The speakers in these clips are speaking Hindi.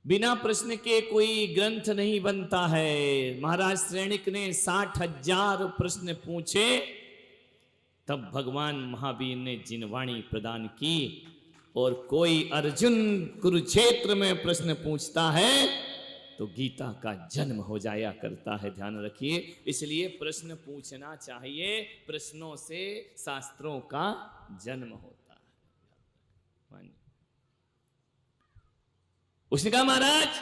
बिना प्रश्न के कोई ग्रंथ नहीं बनता है। महाराज श्रेणिक ने 60,000 प्रश्न पूछे, तब भगवान महावीर ने जिनवाणी प्रदान की। और कोई अर्जुन कुरुक्षेत्र में प्रश्न पूछता है तो गीता का जन्म हो जाया करता है। ध्यान रखिए, इसलिए प्रश्न पूछना चाहिए, प्रश्नों से शास्त्रों का जन्म होता है। उसने कहा महाराज,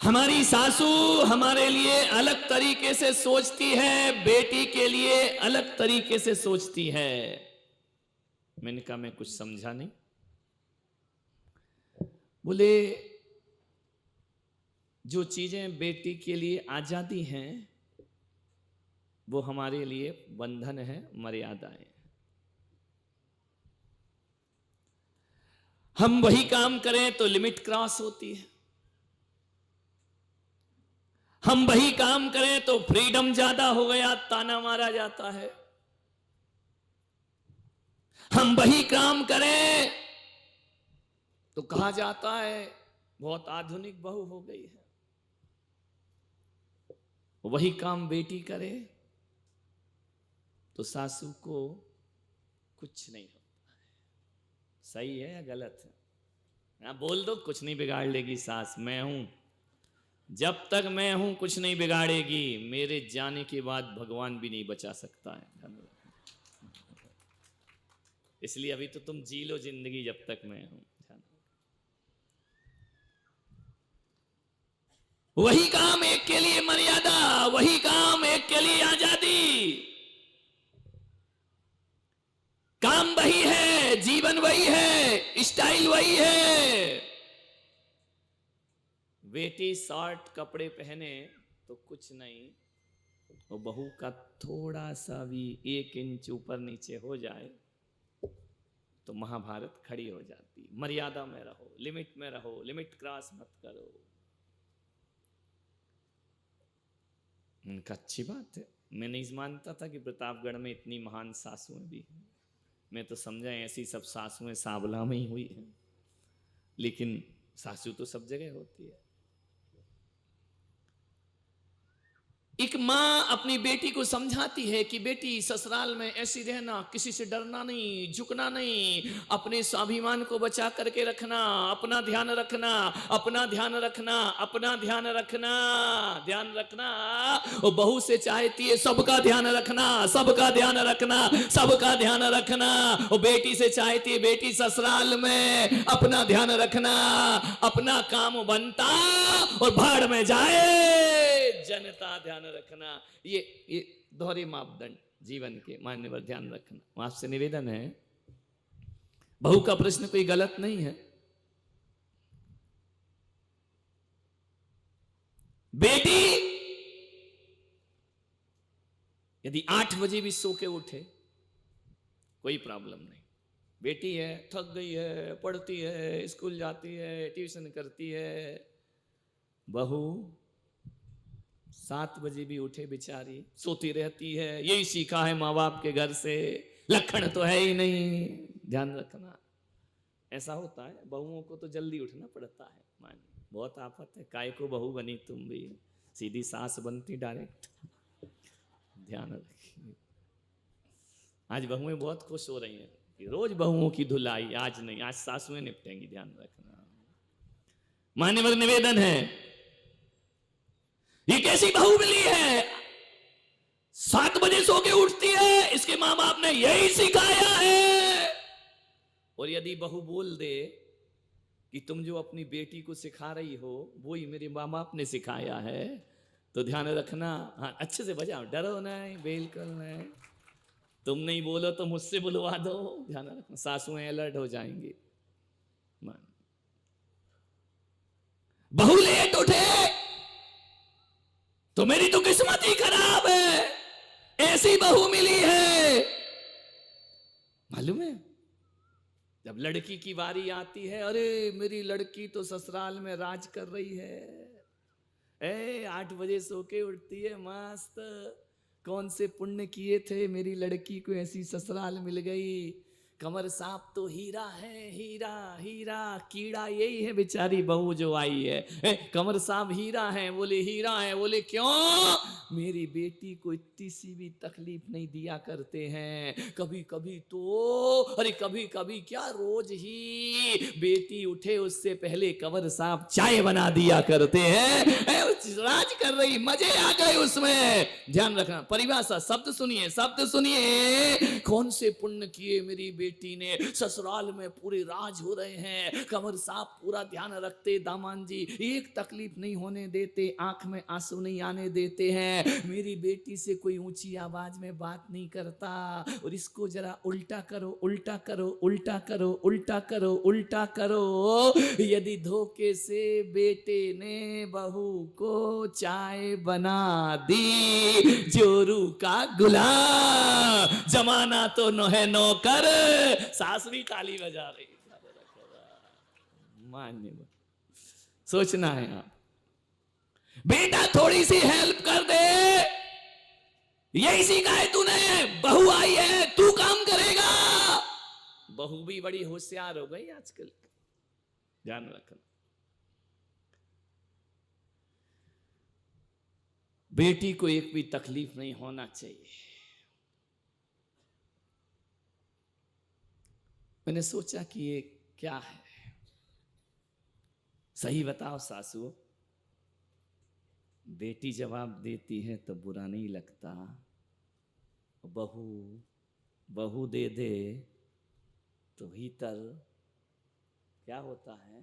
हमारी सासू हमारे लिए अलग तरीके से सोचती है, बेटी के लिए अलग तरीके से सोचती है। मैंने कहा मैं कुछ समझा नहीं। बोले जो चीजें बेटी के लिए आजादी हैं वो हमारे लिए बंधन है, मर्यादाएं। हम वही काम करें तो लिमिट क्रॉस होती है, हम वही काम करें तो फ्रीडम ज्यादा हो गया, ताना मारा जाता है। हम वही काम करें तो कहा जाता है बहुत आधुनिक बहू हो गई है। वही काम बेटी करे तो सासू को कुछ नहीं होता है। सही है या गलत है? हाँ बोल दो, कुछ नहीं बिगाड़ लेगी सास, मैं हूं, जब तक मैं हूं कुछ नहीं बिगाड़ेगी, मेरे जाने के बाद भगवान भी नहीं बचा सकता है। इसलिए अभी तो तुम जी लो जिंदगी जब तक मैं हूं। वही काम एक के लिए मर्यादा, वही काम एक के लिए आजादी। काम वही है, जीवन वही है, स्टाइल वही है। बेटी शॉर्ट कपड़े पहने तो कुछ नहीं, वो बहू का थोड़ा सा भी 1 इंच ऊपर नीचे हो जाए तो महाभारत खड़ी हो जाती। मर्यादा में रहो, लिमिट में रहो, लिमिट क्रॉस मत करो। उनका अच्छी बात है। मैं नहीं मानता था कि प्रतापगढ़ में इतनी महान सासुएं भी हैं। मैं तो समझा ऐसी सब सासुएं साबला में ही हुई हैं, लेकिन सासू तो सब जगह होती है। एक माँ अपनी बेटी को समझाती है कि बेटी ससुराल में ऐसी रहना, किसी से डरना नहीं, झुकना नहीं, अपने स्वाभिमान को बचा करके रखना, अपना ध्यान रखना, अपना ध्यान रखना, अपना ध्यान रखना, ध्यान रखना। वो बहू से चाहती है सबका ध्यान रखना, सबका ध्यान रखना, सबका ध्यान रखना। वो बेटी से चाहती है बेटी ससुराल में अपना ध्यान रखना, अपना काम बनता और भाड़ में जाए जनता ध्यान रखना। ये दोहरे मापदंड जीवन के मान्यवर ध्यान रखना। आपसे निवेदन है, बहू का प्रश्न कोई गलत नहीं है। बेटी यदि 8 बजे भी सो के उठे कोई प्रॉब्लम नहीं। बेटी है, थक गई है, पढ़ती है, स्कूल जाती है, ट्यूशन करती है। बहू 7 बजे भी उठे बेचारी सोती रहती है। यही सीखा है माँ बाप के घर से, लक्षण तो है ही नहीं। ध्यान रखना, ऐसा होता है। बहुओं को तो जल्दी उठना पड़ता है। मान बहुत आफत है, काय को बहू बनी तुम भी, सीधी सास बनती डायरेक्ट। ध्यान रखिए, आज बहुएं बहुत खुश हो रही हैं कि रोज बहुओं की धुलाई, आज नहीं, आज सासुएं निपटेंगी। ध्यान रखना, मान्यवर निवेदन है। ये कैसी बहू मिली है, 7 बजे सो के उठती है, इसके माँ बाप ने यही सिखाया है। और यदि बहू बोल दे कि तुम जो अपनी बेटी को सिखा रही हो वही मेरे माँ बाप ने सिखाया है, तो ध्यान रखना। हाँ अच्छे से बजाओ, डरो नहीं, बिल्कुल नहीं। तुम नहीं बोलो तो मुझसे बुलवा दो। ध्यान रखना, सासुएं अलर्ट हो जाएंगी। बहू लेट उठे तो मेरी तो किस्मत ही खराब है, ऐसी बहू मिली है। मालूम है, जब लड़की की बारी आती है, अरे मेरी लड़की तो ससुराल में राज कर रही है, 8 बजे सो के उठती है, मस्त। कौन से पुण्य किए थे मेरी लड़की को ऐसी ससुराल मिल गई। कमर साहब तो हीरा है, हीरा हीरा, कीड़ा यही है बेचारी बहू जो आई है। कमर साहब हीरा है, बोले हीरा है, बोले क्यों? मेरी बेटी को इतनी सी भी तकलीफ नहीं दिया करते हैं। कभी कभी तो, अरे कभी कभी क्या, रोज ही बेटी उठे उससे पहले कंवर साहब चाय बना दिया करते हैं। राज कर रही, मजे आ गए उसमें। ध्यान रखना, परिभाषा शब्द सुनिए, शब्द सुनिए। कौन से पुण्य किए मेरी बेटी ने, ससुराल में पूरे राज हो रहे हैं। कंवर साहब पूरा ध्यान रखते, दामान जी एक तकलीफ नहीं होने देते, आंख में आंसू नहीं आने देते हैं। मेरी बेटी से कोई ऊंची आवाज में बात नहीं करता। और इसको जरा उल्टा करो, उल्टा करो, उल्टा करो, उल्टा करो, उल्टा करो। यदि धोखे से बेटे ने बहू को चाय बना दी, जोरू का गुलाम, जमाना तो नो है नौकर। सास भी ताली बजा रही। मान्य सोचना है आप, बेटा थोड़ी सी हेल्प कर दे, यही सीखा है तूने। बहू आई है, तू काम करेगा। बहू भी बड़ी होशियार हो गई आजकल, ध्यान रखना। बेटी को एक भी तकलीफ नहीं होना चाहिए। मैंने सोचा कि ये क्या है, सही बताओ सासू, बेटी जवाब देती है तो बुरा नहीं लगता, बहू बहू दे दे तो भीतर क्या होता है?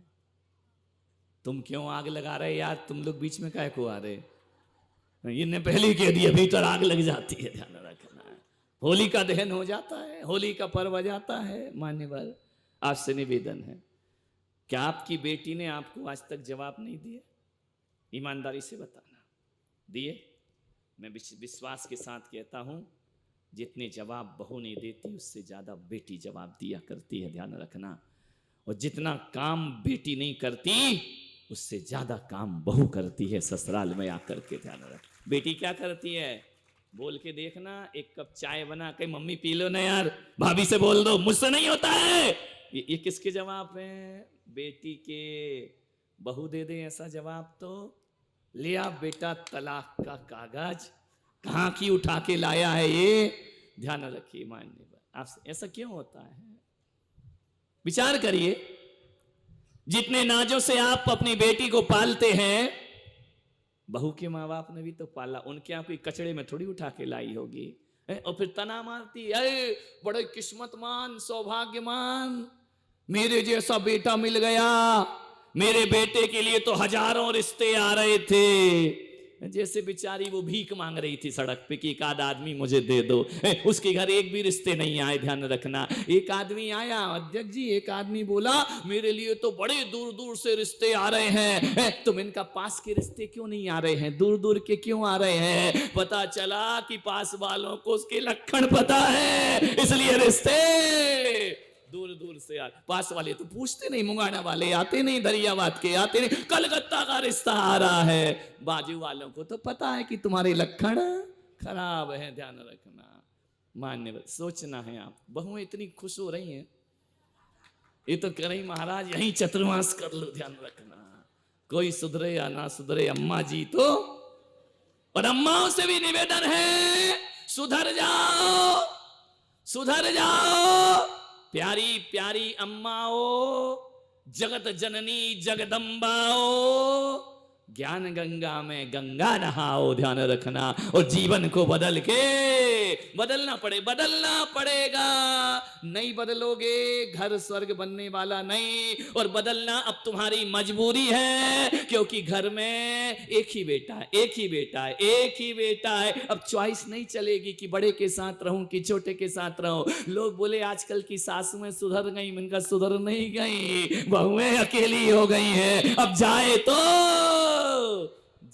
तुम क्यों आग लगा रहे यार, तुम लोग बीच में काहे को आ रहे? इनने पहले ही कह दिया, भीतर आग लग जाती है, ध्यान रखना है। होली का दहन हो जाता है, होली का पर्व आ जाता है। मान्यवर, आपसे निवेदन है, क्या आपकी बेटी ने आपको आज तक जवाब नहीं दिए? ईमानदारी से बताना, दिए? मैं विश्वास के साथ कहता हूं, जितने जवाब बहू नहीं देती उससे ज्यादा बेटी जवाब दिया करती है, ध्यान रखना। और जितना काम बेटी नहीं करती उससे ज्यादा काम बहू करती है ससुराल में आकर के, ध्यान रख। बेटी क्या करती है, बोल के देखना, एक कप चाय बना के, मम्मी पी लो ना यार, भाभी से बोल दो, मुझसे नहीं होता है। ये किसके जवाब है? बेटी के। बहू दे दे ऐसा जवाब तो, ले आ बेटा तलाक का कागज, कहां की उठा के लाया है ये, ध्यान रखिए। मान्य आपसे ऐसा क्यों होता है? विचार करिए, जितने नाजों से आप अपनी बेटी को पालते हैं, बहू के माँ बाप ने भी तो पाला, उनके यहाँ कोई कचड़े में थोड़ी उठा के लाई होगी। और फिर तना मारती, अरे बड़े किस्मतमान, सौभाग्यमान, मेरे जैसा बेटा मिल गया, मेरे बेटे के लिए तो हजारों रिश्ते आ रहे थे। जैसे बेचारी वो भीख मांग रही थी सड़क पे कि एक आध आदमी मुझे दे दो। उसके घर एक भी रिश्ते नहीं आए, ध्यान रखना। एक आदमी आया, अध्यक्ष जी, एक आदमी बोला मेरे लिए तो बड़े दूर दूर से रिश्ते आ रहे हैं। तुम इनका पास के रिश्ते क्यों नहीं आ रहे हैं, दूर दूर के क्यों आ रहे हैं? पता चला कि पास वालों को उसके लक्षण पता है, इसलिए रिश्ते दूर दूर से आ। पास वाले तो पूछते नहीं, मुंगाना वाले आते नहीं, दरियाबाद के आते नहीं, कलकत्ता का रिश्ता आ रहा है। बाजू वालों को तो पता है कि तुम्हारे लक्षण खराब है, ध्यान रखना। मान्य सोचना है आप, बहुएं इतनी खुश हो रही हैं, ये तो कह रही महाराज यही चतुर्मास कर लो, ध्यान रखना। कोई सुधरे या ना सुधरे, अम्मा जी तो, और अम्माओं से भी निवेदन है, सुधर जाओ, सुधर जाओ। प्यारी प्यारी अम्माओ, जगत जननी जगदम्बाओ, ज्ञान गंगा में गंगा नहाओ, ध्यान रखना। और जीवन को बदल के, बदलना पड़ेगा। नहीं बदलोगे घर स्वर्ग बनने वाला नहीं। और बदलना अब तुम्हारी मजबूरी है, क्योंकि घर में एक ही बेटा है, एक ही बेटा है, एक ही बेटा है। अब चॉइस नहीं चलेगी कि बड़े के साथ रहूं कि छोटे के साथ रहूं। लोग बोले आजकल की सासुएं सुधर गई, इनका सुधर नहीं गई, बहुएं अकेली हो गई हैं। अब जाए तो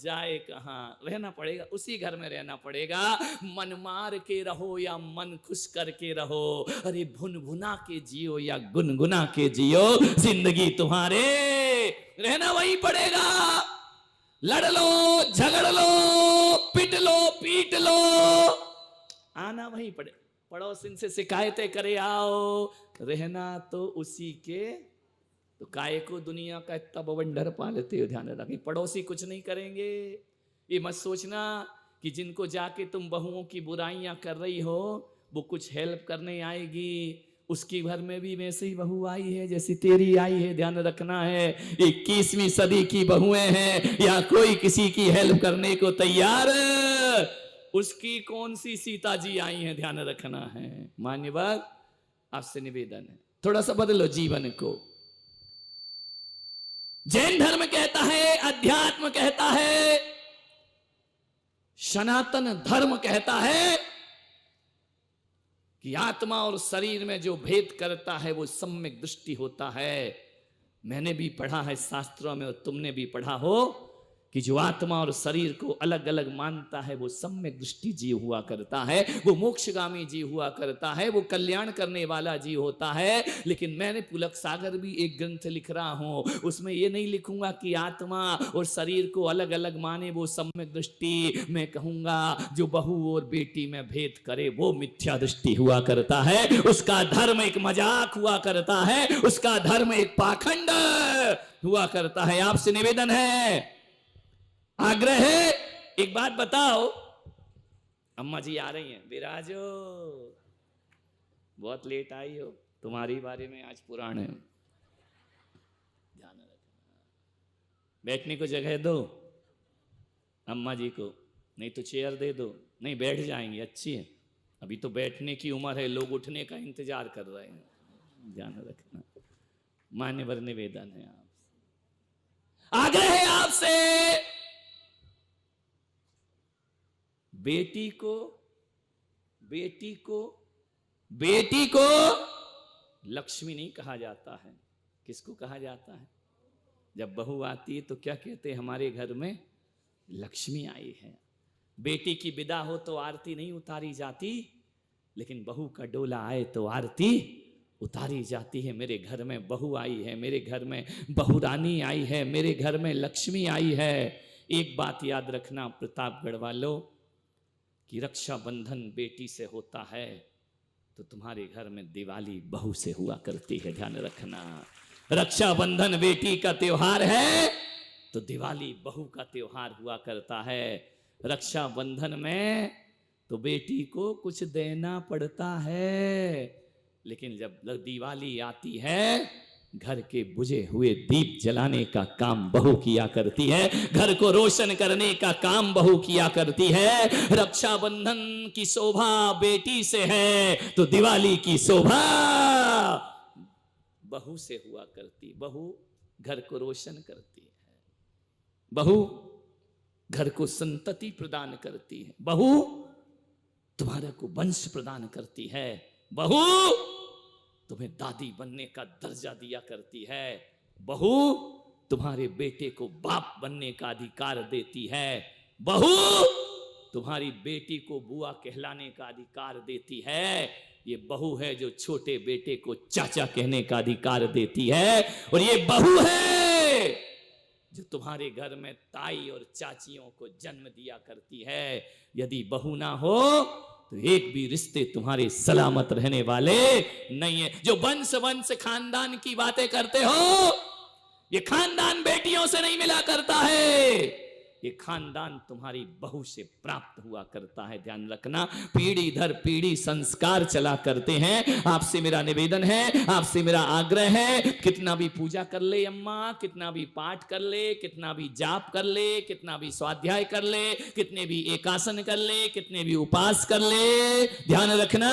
जाए कहां, रहना पड़ेगा, उसी घर में रहना पड़ेगा। मन मार के रहो या मन खुश करके रहो, अरे भुन भुना के जियो या गुनगुना के जियो, जिंदगी तुम्हारे रहना वही पड़ेगा। लड़ लो, झगड़ लो, पिट लो, पीट लो, आना वही पड़े। पड़ोसिन से शिकायतें करे आओ, रहना तो उसी के, तो काय को दुनिया का इतना बवंडर पालते हो, ध्यान रखें। पड़ोसी कुछ नहीं करेंगे, ये मत सोचना कि जिनको जाके तुम बहुओं की बुराइयां कर रही हो वो कुछ हेल्प करने आएगी। उसकी घर में भी वैसे ही बहू आई है जैसी तेरी आई है, ध्यान रखना है। 21वीं सदी की बहुएं हैं, या कोई किसी की हेल्प करने को तैयार, उसकी कौन सी सीता जी आई हैं, ध्यान रखना है। मान्यवर, आपसे निवेदन है थोड़ा सा बदलो जीवन को। जैन धर्म कहता है, अध्यात्म कहता है, सनातन धर्म कहता है कि आत्मा और शरीर में जो भेद करता है वो सम्यक दृष्टि होता है। मैंने भी पढ़ा है शास्त्रों में और तुमने भी पढ़ा हो कि जो आत्मा और शरीर को अलग अलग मानता है वो सम्यक दृष्टि जीव हुआ करता है, वो मोक्षगामी जीव हुआ करता है, वो कल्याण करने वाला जीव होता है। लेकिन मैंने पुलक सागर भी एक ग्रंथ लिख रहा हूं, उसमें ये नहीं लिखूंगा कि आत्मा और शरीर को अलग अलग माने वो सम्यक दृष्टि। मैं कहूंगा जो बहू और बेटी में भेद करे वो मिथ्या दृष्टि हुआ करता है, उसका धर्म एक मजाक हुआ करता है, उसका धर्म एक पाखंड हुआ करता है। आपसे निवेदन है, आग्रह है, एक बात बताओ। अम्मा जी आ रही हैं, विराजो, बहुत लेट आई हो, तुम्हारी बारे में आज पुराण है, ध्यान रखना। बैठने को जगह दो अम्मा जी को, नहीं तो चेयर दे दो। नहीं बैठ जाएंगे, अच्छी है, अभी तो बैठने की उम्र है, लोग उठने का इंतजार कर रहे हैं, ध्यान रखना। मान्यवर निवेदन है, आपसे आग्रह है, आपसे बेटी को लक्ष्मी नहीं कहा जाता है। किसको कहा जाता है? जब बहू आती है तो क्या कहते हैं, हमारे घर में लक्ष्मी आई है। बेटी की विदा हो तो आरती नहीं उतारी जाती, लेकिन बहू का डोला आए तो आरती उतारी जाती है। मेरे घर में बहू आई है, मेरे घर में बहुरानी आई है, मेरे घर में लक्ष्मी आई है। एक बात याद रखना प्रतापगढ़ वालों, कि रक्षाबंधन बेटी से होता है तो तुम्हारे घर में दिवाली बहू से हुआ करती है, ध्यान रखना। रक्षाबंधन बेटी का त्योहार है तो दिवाली बहू का त्योहार हुआ करता है। रक्षाबंधन में तो बेटी को कुछ देना पड़ता है, लेकिन जब दिवाली आती है घर के बुझे हुए दीप जलाने का काम बहू किया करती है, घर को रोशन करने का काम बहू किया करती है। रक्षाबंधन की शोभा बेटी से है तो दिवाली की शोभा बहू से हुआ करती। बहू घर को रोशन करती है, बहू घर को संतति प्रदान करती है, बहू तुम्हारे को वंश प्रदान करती है, बहू तुम्हें दादी बनने का दर्जा दिया करती है, बहू तुम्हारे बेटे को बाप बनने का अधिकार देती है, बहू तुम्हारी बेटी को बुआ कहलाने का अधिकार देती है। ये बहू है जो छोटे बेटे को चाचा कहने का अधिकार देती है, और ये बहू है जो तुम्हारे घर में ताई और चाचियों को जन्म दिया करती है। यदि बहू ना हो तो एक भी रिश्ते तुम्हारे सलामत रहने वाले नहीं है। जो वंश खानदान की बातें करते हो, ये खानदान बेटियों से नहीं मिला करता है, ये खानदान तुम्हारी बहू से प्राप्त हुआ करता है। ध्यान रखना, पीढ़ी दर पीढ़ी संस्कार चला करते हैं। आपसे मेरा निवेदन है, आपसे मेरा आग्रह है, कितना भी पूजा कर ले अम्मा, कितना भी पाठ कर ले, कितना भी जाप कर ले, कितना भी स्वाध्याय कर ले, कितने भी एकासन कर ले, कितने भी उपास कर ले, ध्यान रखना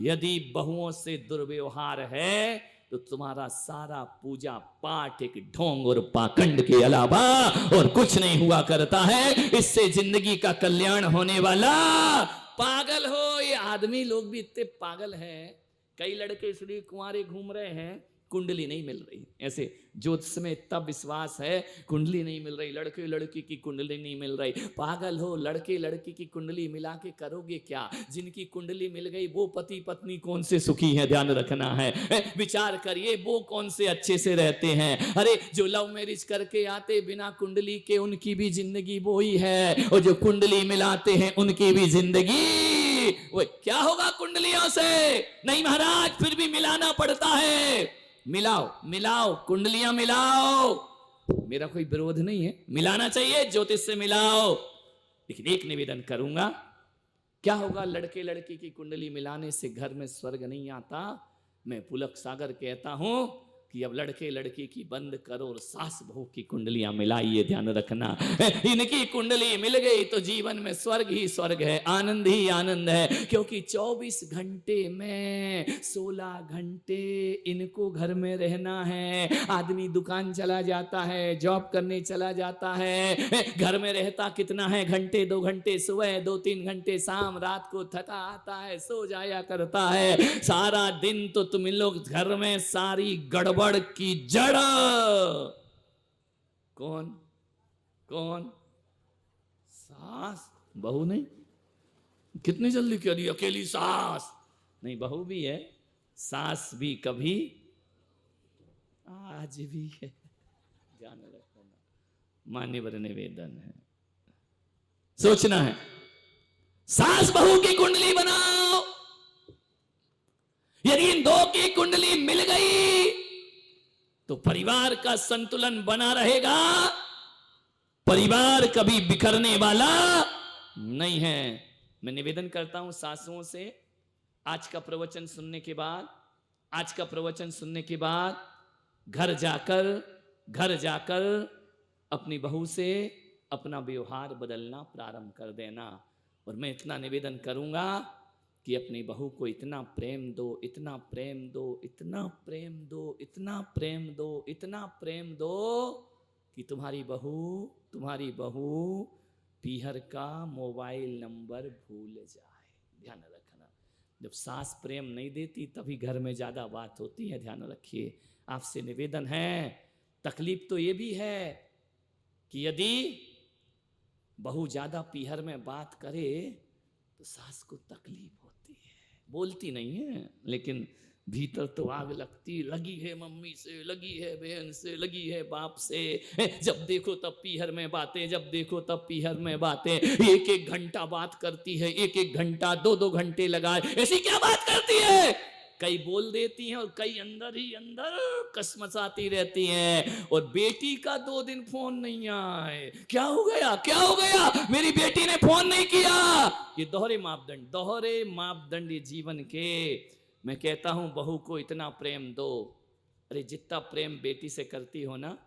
यदि बहुओं से दुर्व्यवहार है तो तुम्हारा सारा पूजा पाठ एक ढोंग और पाखंड के अलावा और कुछ नहीं हुआ करता है। इससे जिंदगी का कल्याण होने वाला पागल हो। ये आदमी लोग भी इतने पागल हैं, कई लड़के इसलिए कुंवारे घूम रहे हैं, कुंडली नहीं मिल रही। ऐसे ज्योतिष में इतना विश्वास है, कुंडली नहीं मिल रही, लड़के लड़की की कुंडली नहीं मिल रही। पागल हो, लड़के लड़की की कुंडली मिला के करोगे क्या? जिनकी कुंडली मिल गई वो पति पत्नी कौन से सुखी हैं, ध्यान रखना है। विचार करिए वो कौन से अच्छे से रहते हैं। अरे जो लव मैरिज करके आते बिना कुंडली के, उनकी भी जिंदगी वो ही है, और जो कुंडली मिलाते हैं उनकी भी जिंदगी वो क्या होगा कुंडलियों से? नहीं महाराज, फिर भी मिलाना पड़ता है। मिलाओ मिलाओ, कुंडलियां मिलाओ, मेरा कोई विरोध नहीं है, मिलाना चाहिए, ज्योतिष से मिलाओ। लेकिन एक निवेदन करूंगा, क्या होगा लड़के लड़की की कुंडली मिलाने से घर में स्वर्ग नहीं आता? मैं पुलक सागर कहता हूं कि अब लड़के लड़की की बंद करो और सास बहू की कुंडलियां मिलाइए। ध्यान रखना, इनकी कुंडली मिल गई तो जीवन में स्वर्ग ही स्वर्ग है, आनंद ही आनंद है। क्योंकि 24 घंटे में 16 घंटे इनको घर में रहना है। आदमी दुकान चला जाता है, जॉब करने चला जाता है, घर में रहता कितना है? घंटे 2 घंटे सुबह, 2-3 घंटे शाम, रात को थका आता है, सो जाया करता है। सारा दिन तो तुम इन लोग घर में सारी गड़बड़ की जड़ कौन कौन? सास बहू नहीं। कितनी जल्दी कह दी अकेली सास नहीं, बहू भी है, सास भी कभी आज भी है। ध्यान रखना, मान्यवर निवेदन है, सोचना है। सास बहू की कुंडली बनाओ, यदि इन दो की कुंडली मिल गई तो परिवार का संतुलन बना रहेगा, परिवार कभी बिखरने वाला नहीं है। मैं निवेदन करता हूं सासुओं से, आज का प्रवचन सुनने के बाद, आज का प्रवचन सुनने के बाद घर जाकर अपनी बहू से अपना व्यवहार बदलना प्रारंभ कर देना। और मैं इतना निवेदन करूंगा कि अपनी बहू को इतना प्रेम दो, इतना प्रेम दो, इतना प्रेम दो, इतना प्रेम दो, इतना प्रेम दो कि तुम्हारी बहू पीहर का मोबाइल नंबर भूल जाए। ध्यान रखना, जब सास प्रेम नहीं देती तभी घर में ज्यादा बात होती है। ध्यान रखिए, आपसे निवेदन है। तकलीफ तो ये भी है कि यदि बहू ज्यादा पीहर में बात करे तो सास को तकलीफ होती है, बोलती नहीं है लेकिन भीतर तो आग लगी है, मम्मी से लगी है, बहन से लगी है, बाप से। जब देखो तब पीहर में बातें, जब देखो तब पीहर में बातें। 1-1 घंटा बात करती है, 1-1 घंटा, 2-2 घंटे लगाए, ऐसी क्या बात करती है? कई बोल देती हैं और कई अंदर ही अंदर कसमसाती रहती हैं। और बेटी का 2 दिन फोन नहीं आए, क्या हो गया, क्या हो गया, मेरी बेटी ने फोन नहीं किया। ये दोहरे मापदंड ये जीवन के। मैं कहता हूं बहू को इतना प्रेम दो, अरे जितना प्रेम बेटी से करती हो ना,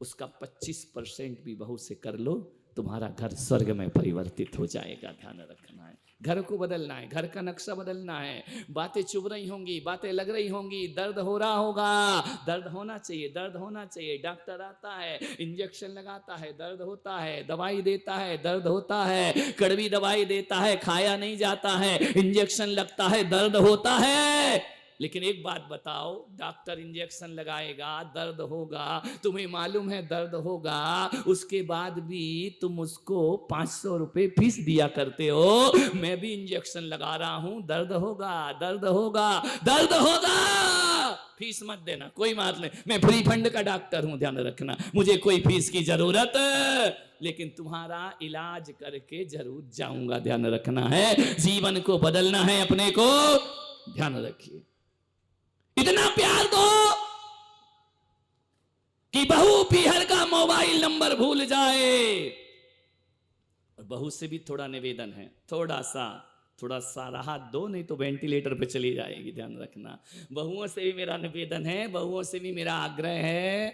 उसका 25% भी बहू से कर लो, तुम्हारा घर स्वर्ग में परिवर्तित हो जाएगा। ध्यान रखना है, घर को बदलना है, घर का नक्शा बदलना है। बातें चुभ रही होंगी, बातें लग रही होंगी, दर्द हो रहा होगा, दर्द होना चाहिए, दर्द होना चाहिए। डॉक्टर आता है, इंजेक्शन लगाता है, दर्द होता है, दवाई देता है, दर्द होता है, कड़वी दवाई देता है, खाया नहीं जाता है, इंजेक्शन लगता है, दर्द होता है। लेकिन एक बात बताओ, डॉक्टर इंजेक्शन लगाएगा, दर्द होगा, तुम्हें मालूम है दर्द होगा, उसके बाद भी तुम उसको 500 रुपए फीस दिया करते हो। मैं भी इंजेक्शन लगा रहा हूं, दर्द होगा, दर्द होगा, दर्द होगा, फीस मत देना, कोई बात नहीं, मैं फ्री फंड का डॉक्टर हूं, ध्यान रखना, मुझे कोई फीस की जरूरत, लेकिन तुम्हारा इलाज करके जरूर जाऊंगा। ध्यान रखना है, जीवन को बदलना है अपने को, ध्यान रखिए। इतना प्यार दो कि बहू पीहर का मोबाइल नंबर भूल जाए। और बहू से भी थोड़ा निवेदन है, थोड़ा सा राहत दो, नहीं तो वेंटिलेटर पे चली जाएगी। ध्यान रखना, बहुओं से भी मेरा निवेदन है, बहुओं से भी मेरा आग्रह है,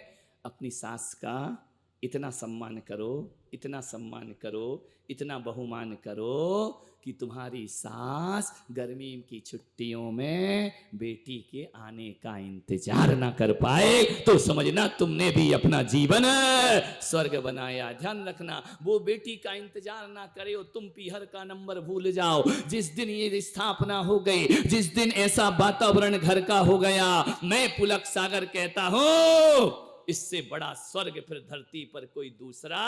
अपनी सास का इतना सम्मान करो, इतना सम्मान करो, इतना बहुमान करो कि तुम्हारी सास गर्मी की छुट्टियों में बेटी के आने का इंतजार ना कर पाए तो समझना तुमने भी अपना जीवन स्वर्ग बनाया। ध्यान रखना, वो बेटी का इंतजार ना करे और तुम पीहर का नंबर भूल जाओ। जिस दिन ये स्थापना हो गई, जिस दिन ऐसा वातावरण घर का हो गया, मैं पुलक सागर कहता हूं इससे बड़ा स्वर्ग फिर धरती पर कोई दूसरा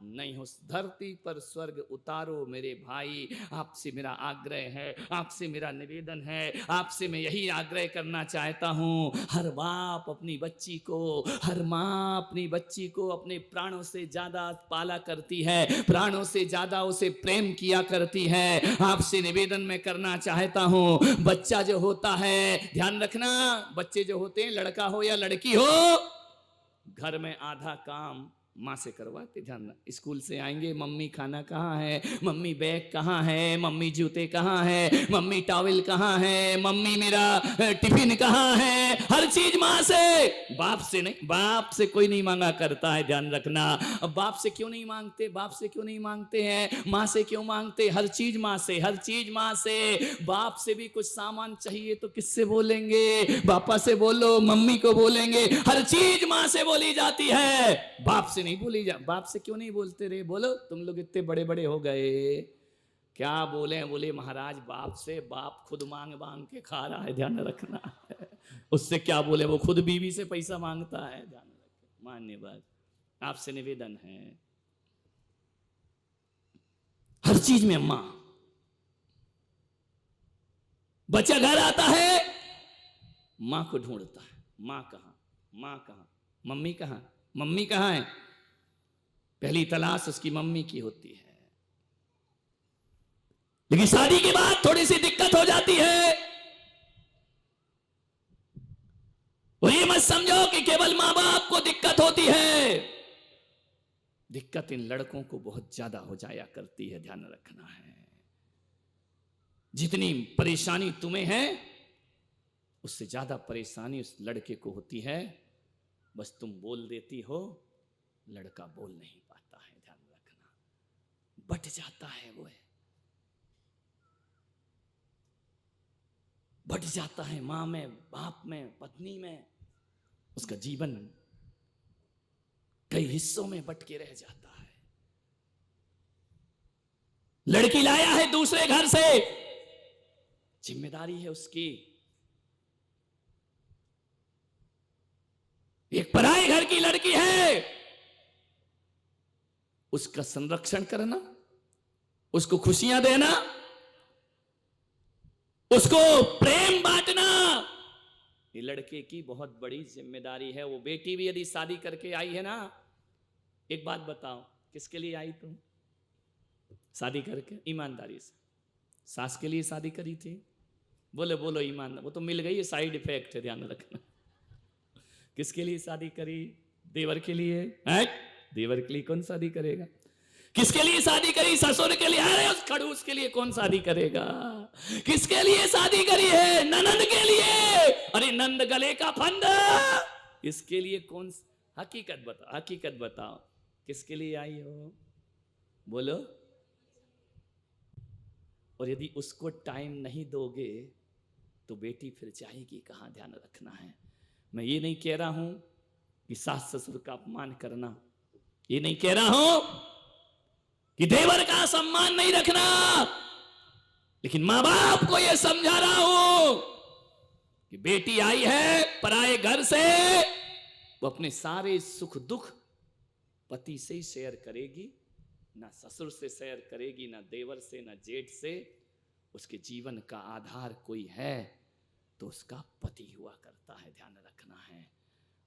नहीं हो धरती पर स्वर्ग उतारो मेरे भाई। आपसे मेरा आग्रह है, आपसे मेरा निवेदन है, आपसे मैं यही आग्रह करना चाहता हूँ। हर बाप अपनी बच्ची को, हर माँ अपनी बच्ची को अपने प्राणों से ज्यादा पाला करती है, प्राणों से ज्यादा उसे प्रेम किया करती है। आपसे निवेदन मैं करना चाहता हूँ, बच्चा जो होता है, ध्यान रखना, बच्चे जो होते हैं, लड़का हो या लड़की हो, घर में आधा काम माँ से करवाते। ध्यान, स्कूल से आएंगे, मम्मी खाना कहाँ है, मम्मी बैग कहाँ है, मम्मी जूते कहाँ है, मम्मी टॉवल कहाँ है, मम्मी मेरा टिफिन कहाँ है, हर चीज माँ से, बाप से नहीं। बाप से कोई नहीं मांगा करता है, ध्यान रखना। अब बाप से क्यों नहीं मांगते, बाप से क्यों नहीं मांगते हैं, माँ से क्यों मांगते? हर चीज माँ से, हर चीज माँ से। बाप से भी कुछ सामान चाहिए तो किससे बोलेंगे? पापा से बोलो, मम्मी को बोलेंगे। हर चीज माँ से बोली जाती है, बाप से नहीं बोली जा। बाप से क्यों नहीं बोलते रे? बोलो, तुम लोग इतने बड़े बड़े हो गए, क्या बोले? बोले महाराज बाप से, बाप खुद मांग मांग के खा रहा है, ध्यान रखना। उससे क्या बोले, वो खुद बीवी से पैसा मांगता है, ध्यान रखना। मान्य बात, आपसे निवेदन है, हर चीज में मां। बच्चा घर आता है, मां को ढूंढता है, मां कहां, मां कहां, मम्मी कहां, मम्मी कहां है? पहली तलाश उसकी मम्मी की होती है। लेकिन शादी के बाद थोड़ी सी दिक्कत हो जाती है। और ये मत समझो कि केवल मां बाप को दिक्कत होती है, दिक्कत इन लड़कों को बहुत ज्यादा हो जाया करती है, ध्यान रखना है। जितनी परेशानी तुम्हें है, उससे ज्यादा परेशानी उस लड़के को होती है। बस तुम बोल देती हो, लड़का बोल नहीं पाता है, ध्यान रखना, बट जाता है, वो है बट जाता है। मां में, बाप में, पत्नी में, उसका जीवन कई हिस्सों में बट के रह जाता है। लड़की लाया है दूसरे घर से, जिम्मेदारी है उसकी, एक पराए घर की लड़की है, उसका संरक्षण करना, उसको खुशियां देना, उसको प्रेम बांटना, ये लड़के की बहुत बड़ी जिम्मेदारी है। वो बेटी भी यदि शादी करके आई है ना, एक बात बताओ, किसके लिए आई तुम शादी करके? ईमानदारी से, सास के लिए शादी करी थी? बोलो बोलो ईमान, वो तो मिल गई है, साइड इफेक्ट है, ध्यान रखना। किसके लिए शादी करी? देवर के लिए है? देवर के लिए कौन शादी करेगा? किसके लिए शादी करी? ससुर के लिए। अरे उस खड़ूस के लिए कौन शादी करेगा? किसके लिए शादी करी है? ननद के लिए। अरे नंद गले का फंद, इसके लिए कौन? हकीकत बताओ, हकीकत बताओ, किसके लिए आई हो? बोलो। और यदि उसको टाइम नहीं दोगे तो बेटी फिर जाएगी कहां, ध्यान रखना है। मैं ये नहीं कह रहा हूं कि सास ससुर का अपमान करना, ये नहीं कह रहा हूं कि देवर का सम्मान नहीं रखना, लेकिन मां बाप को यह समझा रहा हूं कि बेटी आई है पराए घर से, वो अपने सारे सुख दुख पति से ही शेयर करेगी, ना ससुर से शेयर करेगी, ना देवर से, ना जेठ से। उसके जीवन का आधार कोई है तो उसका पति हुआ करता है, ध्यान रखना है।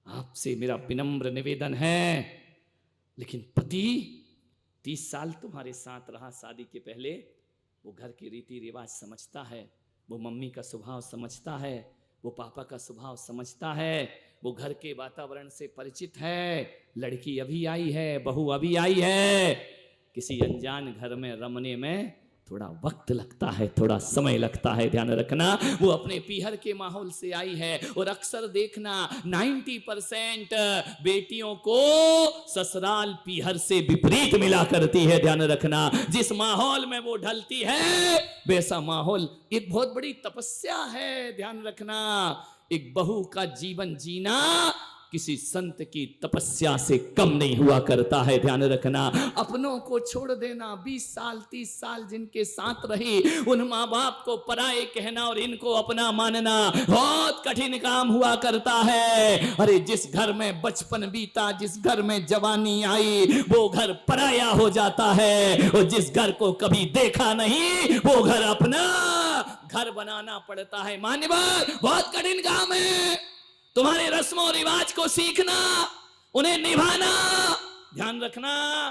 आपसे मेरा विनम्र निवेदन है। लेकिन पति 30 साल तुम्हारे साथ रहा, शादी के पहले, वो घर के रीति रिवाज समझता है, वो मम्मी का स्वभाव समझता है, वो पापा का स्वभाव समझता है, वो घर के वातावरण से परिचित है। लड़की अभी आई है, बहू अभी आई है, किसी अनजान घर में रमने में थोड़ा वक्त लगता है, थोड़ा समय लगता है, ध्यान रखना। वो अपने पीहर के माहौल से आई है। और अक्सर देखना 90% बेटियों को ससुराल पीहर से विपरीत मिला करती है, ध्यान रखना। जिस माहौल में वो ढलती है वैसा माहौल एक बहुत बड़ी तपस्या है, ध्यान रखना। एक बहू का जीवन जीना किसी संत की तपस्या से कम नहीं हुआ करता है, ध्यान रखना। अपनों को छोड़ देना, 20 साल 30 साल जिनके साथ रही उन माँ बाप को पराये कहना और इनको अपना मानना बहुत कठिन काम हुआ करता है। अरे जिस घर में बचपन बीता, जिस घर में जवानी आई, वो घर पराया हो जाता है। और जिस घर को कभी देखा नहीं, वो घर अपना घर बनाना पड़ता है। मान्यवर, बहुत कठिन काम है तुम्हारे रस्मों रिवाज को सीखना, उन्हें निभाना। ध्यान रखना,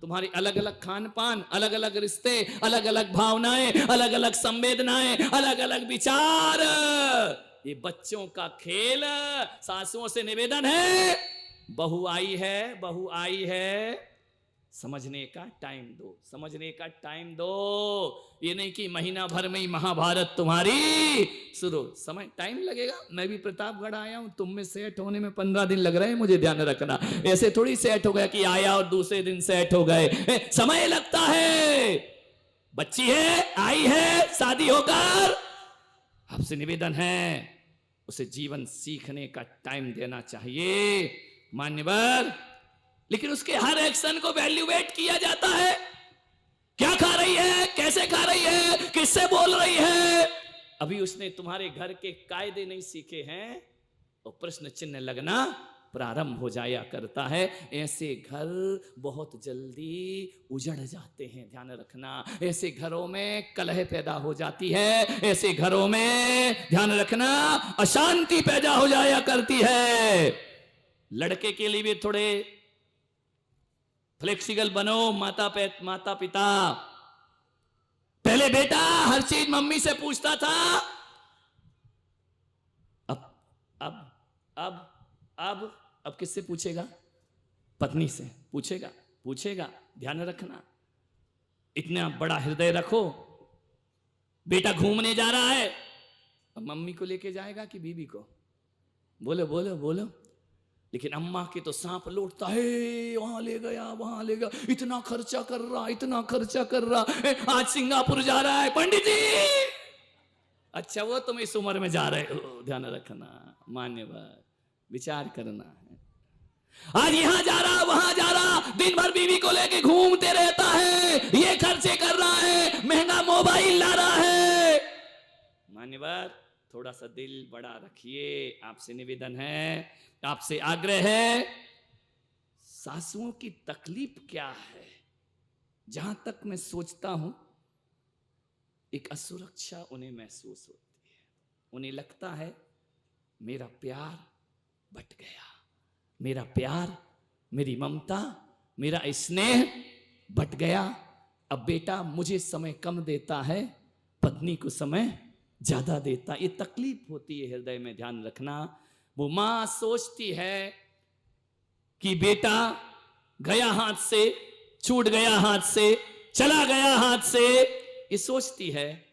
तुम्हारी अलग अलग खान पान, अलग अलग रिश्ते, अलग अलग भावनाएं, अलग अलग संवेदनाएं, अलग अलग विचार, ये बच्चों का खेल। सासुओं से निवेदन है, बहू आई है, बहू आई है, समझने का टाइम दो, समझने का टाइम दो। ये नहीं कि महीना भर में ही महाभारत तुम्हारी शुरू, समय टाइम लगेगा। मैं भी प्रतापगढ़ आया हूं, तुम में सेट होने में 15 दिन लग रहे हैं, मुझे ध्यान रखना। ऐसे थोड़ी सेट हो गया कि आया और दूसरे दिन सेट हो गए, समय लगता है। बच्ची है, आई है शादी होकर, आपसे निवेदन है उसे जीवन सीखने का टाइम देना चाहिए मान्यवर। लेकिन उसके हर एक्शन को वैल्यूएट किया जाता है। क्या खा रही है, कैसे खा रही है, किससे बोल रही है। अभी उसने तुम्हारे घर के कायदे नहीं सीखे हैं और प्रश्न चिन्ह लगना प्रारंभ हो जाया करता है। ऐसे घर बहुत जल्दी उजड़ जाते हैं, ध्यान रखना। ऐसे घरों में कलह पैदा हो जाती है, ऐसे घरों में ध्यान रखना अशांति पैदा हो जाया करती है। लड़के के लिए भी थोड़े फ्लेक्सिबल बनो, माता पिता। पहले बेटा हर चीज मम्मी से पूछता था, अब किससे पूछेगा? पत्नी से पूछेगा। ध्यान रखना, इतना बड़ा हृदय रखो। बेटा घूमने जा रहा है, अब मम्मी को लेके जाएगा कि बीबी को? बोलो। लेकिन अम्मा के तो सांप लौटता है, वहां ले गया, इतना खर्चा कर रहा, आज सिंगापुर जा रहा है पंडित जी। अच्छा, वो तुम इस उम्र में जा रहे हो, ध्यान रखना मान्यवर, विचार करना है। आज यहां जा रहा, वहां जा रहा, दिन भर बीवी को लेके घूमते रहता है, ये खर्चे कर रहा है, महंगा मोबाइल ला रहा है। मान्यवर, थोड़ा सा दिल बड़ा रखिए, आपसे निवेदन है, आपसे आग्रह है। सासुओं की तकलीफ क्या है? जहां तक मैं सोचता हूं, एक असुरक्षा उन्हें महसूस होती है। उन्हें लगता है मेरा प्यार बट गया, मेरा प्यार, मेरी ममता, मेरा स्नेह बट गया। अब बेटा मुझे समय कम देता है, पत्नी को समय ज्यादा देता। ये तकलीफ होती है हृदय में, ध्यान रखना। वो मां सोचती है कि बेटा गया हाथ से, छूट गया हाथ से, चला गया हाथ से। ये सोचती है,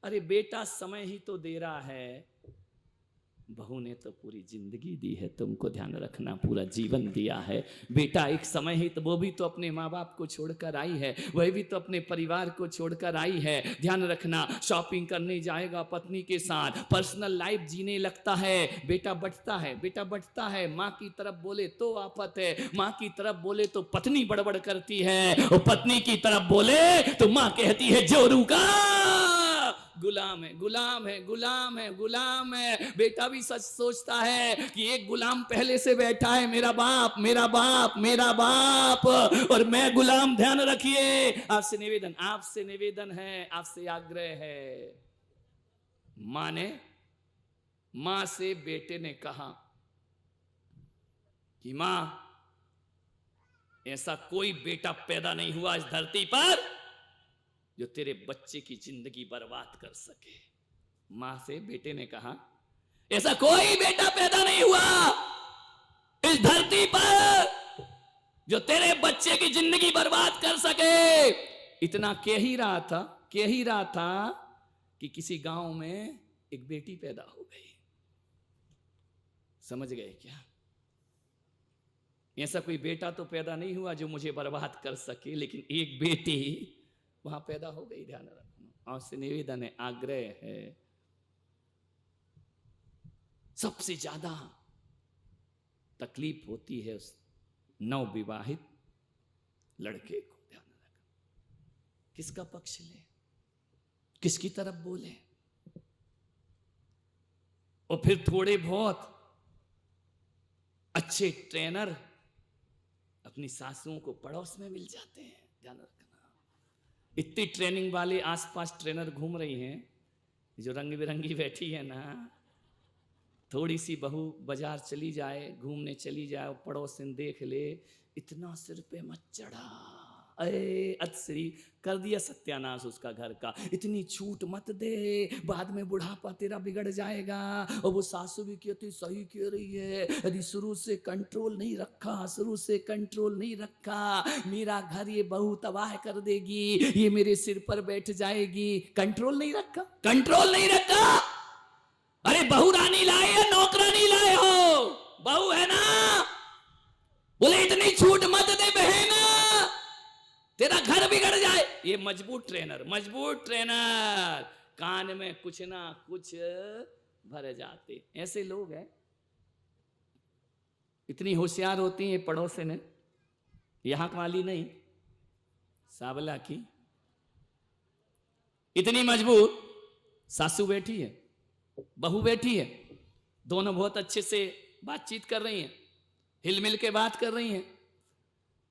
अरे बेटा समय ही तो दे रहा है, बहू ने तो पूरी जिंदगी दी है तुमको, ध्यान रखना, पूरा जीवन दिया है। बेटा एक समय ही तो, वो भी तो अपने माँ बाप को छोड़कर आई है, वह भी तो अपने परिवार को छोड़कर आई है। ध्यान रखना, शॉपिंग करने जाएगा पत्नी के साथ, पर्सनल लाइफ जीने लगता है। बेटा बटता है। माँ की तरफ बोले तो आफत है, माँ की तरफ बोले तो पत्नी बड़बड़ करती है, और पत्नी की तरफ बोले तो माँ कहती है जोरू का गुलाम है। बेटा भी सच सोचता है कि एक गुलाम पहले से बैठा है, मेरा बाप, और मैं गुलाम। ध्यान रखिए, आपसे निवेदन है, आपसे आग्रह है। मां से बेटे ने कहा कि मां, ऐसा कोई बेटा पैदा नहीं हुआ इस धरती पर जो तेरे बच्चे की जिंदगी बर्बाद कर सके। मां से बेटे ने कहा, ऐसा कोई बेटा पैदा नहीं हुआ इस धरती पर जो तेरे बच्चे की जिंदगी बर्बाद कर सके। इतना कह ही रहा था कि किसी गांव में एक बेटी पैदा हो गई। समझ गए क्या? ऐसा कोई बेटा तो पैदा नहीं हुआ जो मुझे बर्बाद कर सके, लेकिन एक बेटी वहां पैदा हो गई। ध्यान रखना, आपसे निवेदन है, आग्रह है। सबसे ज्यादा तकलीफ होती है उस नवविवाहित लड़के को। ध्यान रखना, किसका पक्ष ले, किसकी तरफ बोले। और फिर थोड़े बहुत अच्छे ट्रेनर अपनी सासुओं को पड़ोस में मिल जाते हैं। ध्यान रखना, इतनी ट्रेनिंग वाले आसपास ट्रेनर घूम रही हैं, जो रंग बिरंगी बैठी है ना, थोड़ी सी बहू बाजार चली जाए, घूमने चली जाए, पड़ोसन देख ले, इतना सिर पे मत चढ़ा, अरे अतश्री कर दिया सत्यानाश उसका घर का, इतनी छूट मत दे, बाद में बुढ़ापा तेरा बिगड़ जाएगा। और वो सासू भी कहती सही कह रही है, यदि शुरू से कंट्रोल नहीं रखा, मेरा घर ये बहू तबाह कर देगी, ये मेरे सिर पर बैठ जाएगी। कंट्रोल नहीं रखा। अरे बहू रानी लाए या नौकरानी लाए हो, बहू है ना, बोले इतनी छूट मत दे बहन, तेरा घर बिगड़ जाए। ये मजबूत ट्रेनर कान में कुछ ना कुछ भर जाते, ऐसे लोग हैं। इतनी होशियार होती है पड़ोसन है, यहां वाली नहीं, सावला की, इतनी मजबूत सासू बैठी है, बहू बैठी है, दोनों बहुत अच्छे से बातचीत कर रही हैं, हिलमिल के बात कर रही हैं,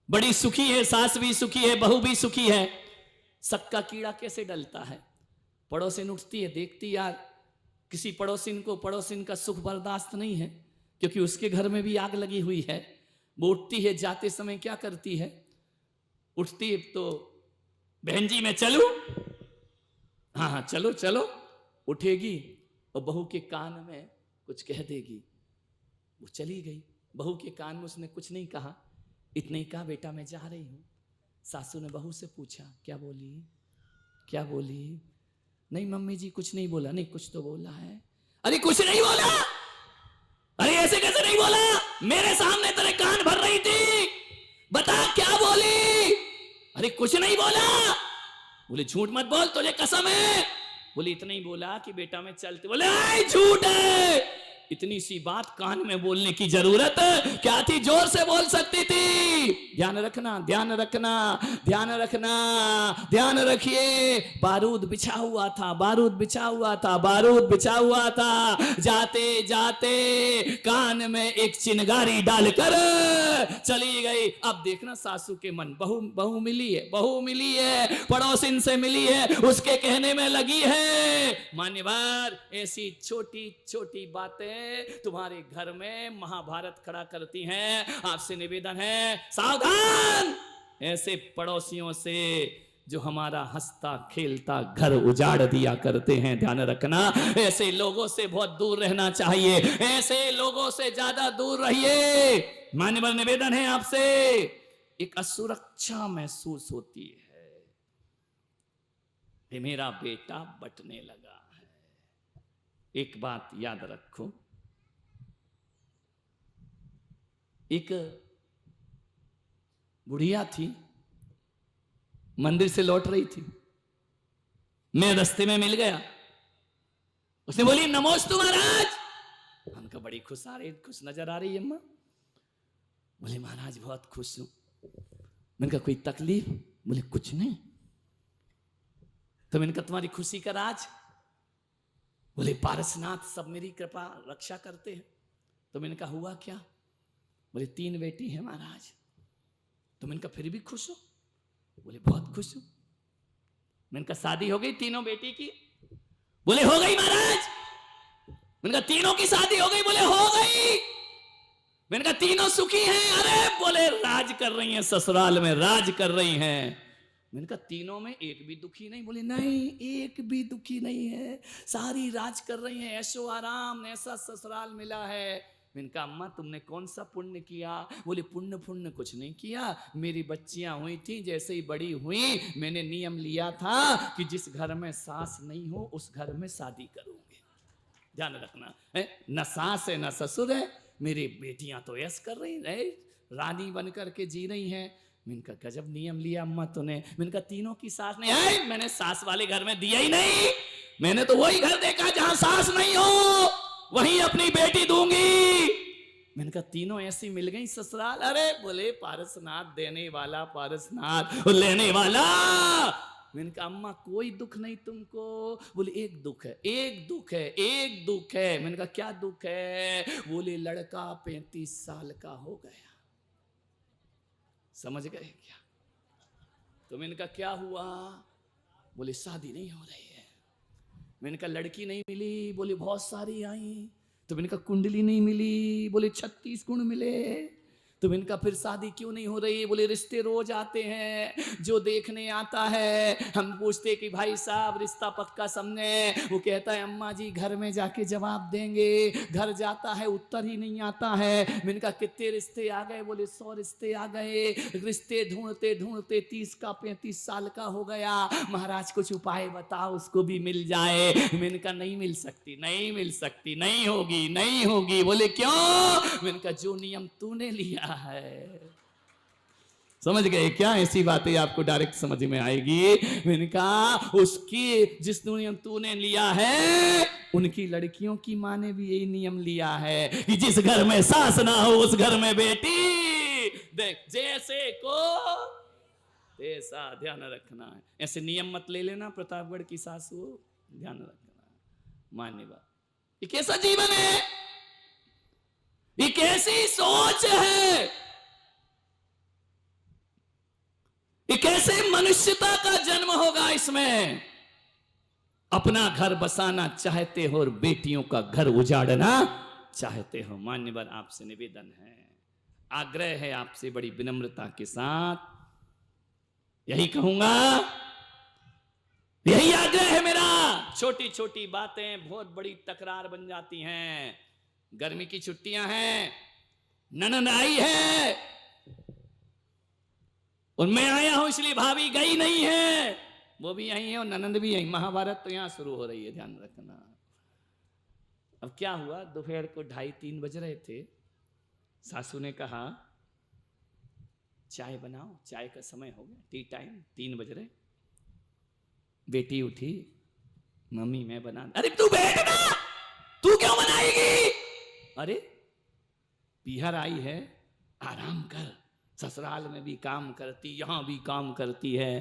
बड़ी सुखी है, सास भी सुखी है, बहू भी सुखी है। सबका कीड़ा कैसे डलता है, पड़ोसिन उठती है, देखती यार किसी पड़ोसिन को पड़ोसिन का सुख बर्दाश्त नहीं है, क्योंकि उसके घर में भी आग लगी हुई है। वो उठती है, जाते समय क्या करती है, उठती है तो बहन जी मैं चलूं, हाँ चलो, उठेगी और बहू के कान में कुछ कह देगी, वो चली गई। बहू के कान में उसने कुछ नहीं कहा, इतने ही कहा बेटा मैं जा रही हूं। सासू ने बहू से पूछा क्या बोली? नहीं मम्मी जी कुछ नहीं बोला। नहीं कुछ तो बोला है। अरे कुछ नहीं बोला, अरे ऐसे कैसे नहीं बोला, मेरे सामने तेरे कान भर रही थी, बता क्या बोली? अरे कुछ नहीं बोला। बोले झूठ मत बोल, तुझे कसम है। बोले इतना ही बोला कि बेटा मैं चलते। बोले झूठ है, इतनी सी बात कान में बोलने की जरूरत क्या थी, जोर से बोल सकती थी। ध्यान रखना, रखिए। बारूद बिछा हुआ था, जाते जाते कान में एक चिनगारी डालकर चली गई। अब देखना सासू के मन, बहू मिली है, पड़ोसिन से मिली है, उसके कहने में लगी है। मान्यवर, ऐसी छोटी छोटी बातें तुम्हारे घर में महाभारत खड़ा करती हैं। आपसे निवेदन है सावधान, ऐसे पड़ोसियों से जो हमारा हंसता खेलता घर उजाड़ दिया करते हैं। ध्यान रखना, ऐसे लोगों से बहुत दूर रहना चाहिए, ऐसे लोगों से ज्यादा दूर रहिए। मान्यवर निवेदन है आपसे, एक असुरक्षा महसूस होती है कि मेरा बेटा बटने लगा है। एक बात याद रखो, एक बुढ़िया थी, मंदिर से लौट रही थी, मैं रास्ते में मिल गया। उसने बोली नमोस्तु महाराज। हमका बड़ी खुश नजर आ रही है अम्मा। बोले महाराज बहुत खुश हूं। मैंने कहा कोई तकलीफ? बोले कुछ नहीं। तो मैंने कहा तुम्हारी खुशी का राज? बोले पारसनाथ सब मेरी कृपा रक्षा करते हैं। तो मैंने कहा हुआ क्या? बोले 3 बेटी हैं महाराज। तो मैंने कहा फिर भी खुश हो? बोले बहुत खुश हूं। मैंने कहा शादी हो गई तीनों बेटी की? बोले हो गई महाराज। मैंने कहा तीनों की शादी हो गई? बोले हो गई। मैंने कहा तीनों सुखी हैं? अरे बोले राज कर रही हैं, ससुराल में राज कर रही हैं। मैंने कहा तीनों में एक भी दुखी नहीं? बोले नहीं एक भी दुखी नहीं है, सारी राज कर रही हैं, ऐशो आराम, ऐसा ससुराल मिला है। मैंने कहा अम्मा तुमने कौन सा पुण्य किया? बोले पुण्य कुछ नहीं किया, मेरी बच्चियां हुई थी, जैसे ही बड़ी हुई मैंने नियम लिया था कि जिस घर में सास नहीं हो उस घर में शादी करूंगी। ध्यान रखना है, न सास है न ससुर है, मेरी बेटियां तो ऐस कर रही है, रानी बन करके जी रही हैं। मैंने कहा गजब नियम लिया अम्मा तूने। मैंने कहा तीनों की सास नहीं है, मैंने सास वाले घर में दिया ही नहीं, मैंने तो वही घर देखा जहां सास नहीं हो, वहीं अपनी बेटी दूंगी। मैंने कहा तीनों ऐसी मिल गई ससुराल? अरे बोले पारसनाथ देने वाला पारसनाथ और लेने वाला। मैंने कहा अम्मा कोई दुख नहीं तुमको? बोले एक दुख है, एक दुख है, एक दुख है। मैंने कहा क्या दुख है? बोले लड़का 35 साल का हो गया। समझ गए क्या? तो मैंने कहा क्या हुआ? बोले शादी नहीं हो रही है। मैंने कहा लड़की नहीं मिली? बोले बहुत सारी आई। तो मैंने कहा कुंडली नहीं मिली? बोले 36 गुण मिले। तो मैंने कहा फिर शादी क्यों नहीं हो रही? बोले रिश्ते रोज आते हैं, जो देखने आता है हम पूछते कि भाई साहब रिश्ता पक्का समझे? वो कहता है अम्मा जी घर में जाके जवाब देंगे। घर जाता है उत्तर ही नहीं आता है। मैंने कहा कितने रिश्ते आ गए? बोले 100 रिश्ते आ गए। रिश्ते ढूंढते ढूंढते 30 का 35 साल का हो गया। महाराज कुछ उपाय बताओ उसको भी मिल जाए। मैंने कहा नहीं मिल सकती, नहीं मिल सकती, नहीं होगी, नहीं होगी। बोले क्यों? मैंने कहा जो नियम तूने लिया है। समझ गए क्या? ऐसी बातें आपको डायरेक्ट समझ में आएगी। मैंने कहा उसकी जिस नियम तूने लिया है उनकी लड़कियों की माँ ने भी यही नियम लिया है कि जिस घर में सास ना हो उस घर में बेटी। देख जैसे को ऐसा ध्यान रखना है। ऐसे नियम मत ले लेना प्रतापगढ़ की सासू, ध्यान रखना। मान्य बात। ये कैसा जीवन है? ये कैसी सोच है? ये कैसे मनुष्यता का जन्म होगा इसमें? अपना घर बसाना चाहते हो और बेटियों का घर उजाड़ना चाहते हो। मान्यवर आपसे निवेदन है, आग्रह है आपसे बड़ी विनम्रता के साथ यही कहूंगा, यही आग्रह है मेरा। छोटी छोटी बातें बहुत बड़ी तकरार बन जाती हैं। गर्मी की छुट्टियां हैं, ननद आई है और मैं आया हूं इसलिए भाभी गई नहीं है, वो भी यही है और ननद भी यही। महाभारत तो यहां शुरू हो रही है, ध्यान रखना। अब क्या हुआ, दोपहर को 2:30-3 बज रहे थे। सासू ने कहा चाय बनाओ, चाय का समय हो गया, टी टाइम, 3 बज रहे। बेटी उठी, मम्मी मैं बना। अरे तू बैठ ना, तू क्यों बनाएगी? अरे पीहर आई है, आराम कर। ससुराल में भी काम करती, यहां भी काम करती है।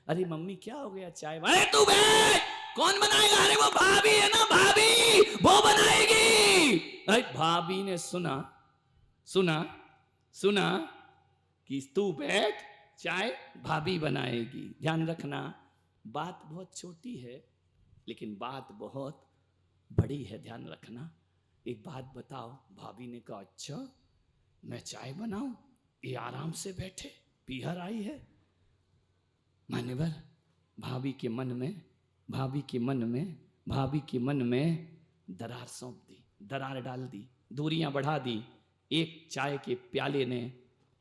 अरे मम्मी क्या हो गया? चाय। अरे तू बैठ, कौन बनाएगा? अरे वो भाभी है ना, भाभी वो बनाएगी। अरे भाभी ने सुना सुना सुना कि तू बैठ, चाय भाभी बनाएगी। ध्यान रखना, बात बहुत छोटी है लेकिन बात बहुत बड़ी है, ध्यान रखना। एक बात बताओ, भाभी ने कहा अच्छा मैं चाय बनाऊं? ये आराम से बैठे, पीहर आई है। मान्यवर भाभी के मन में, भाभी के मन में, भाभी के मन में दरार सौंप दी, दरार डाल दी, दूरियां बढ़ा दी। एक चाय के प्याले ने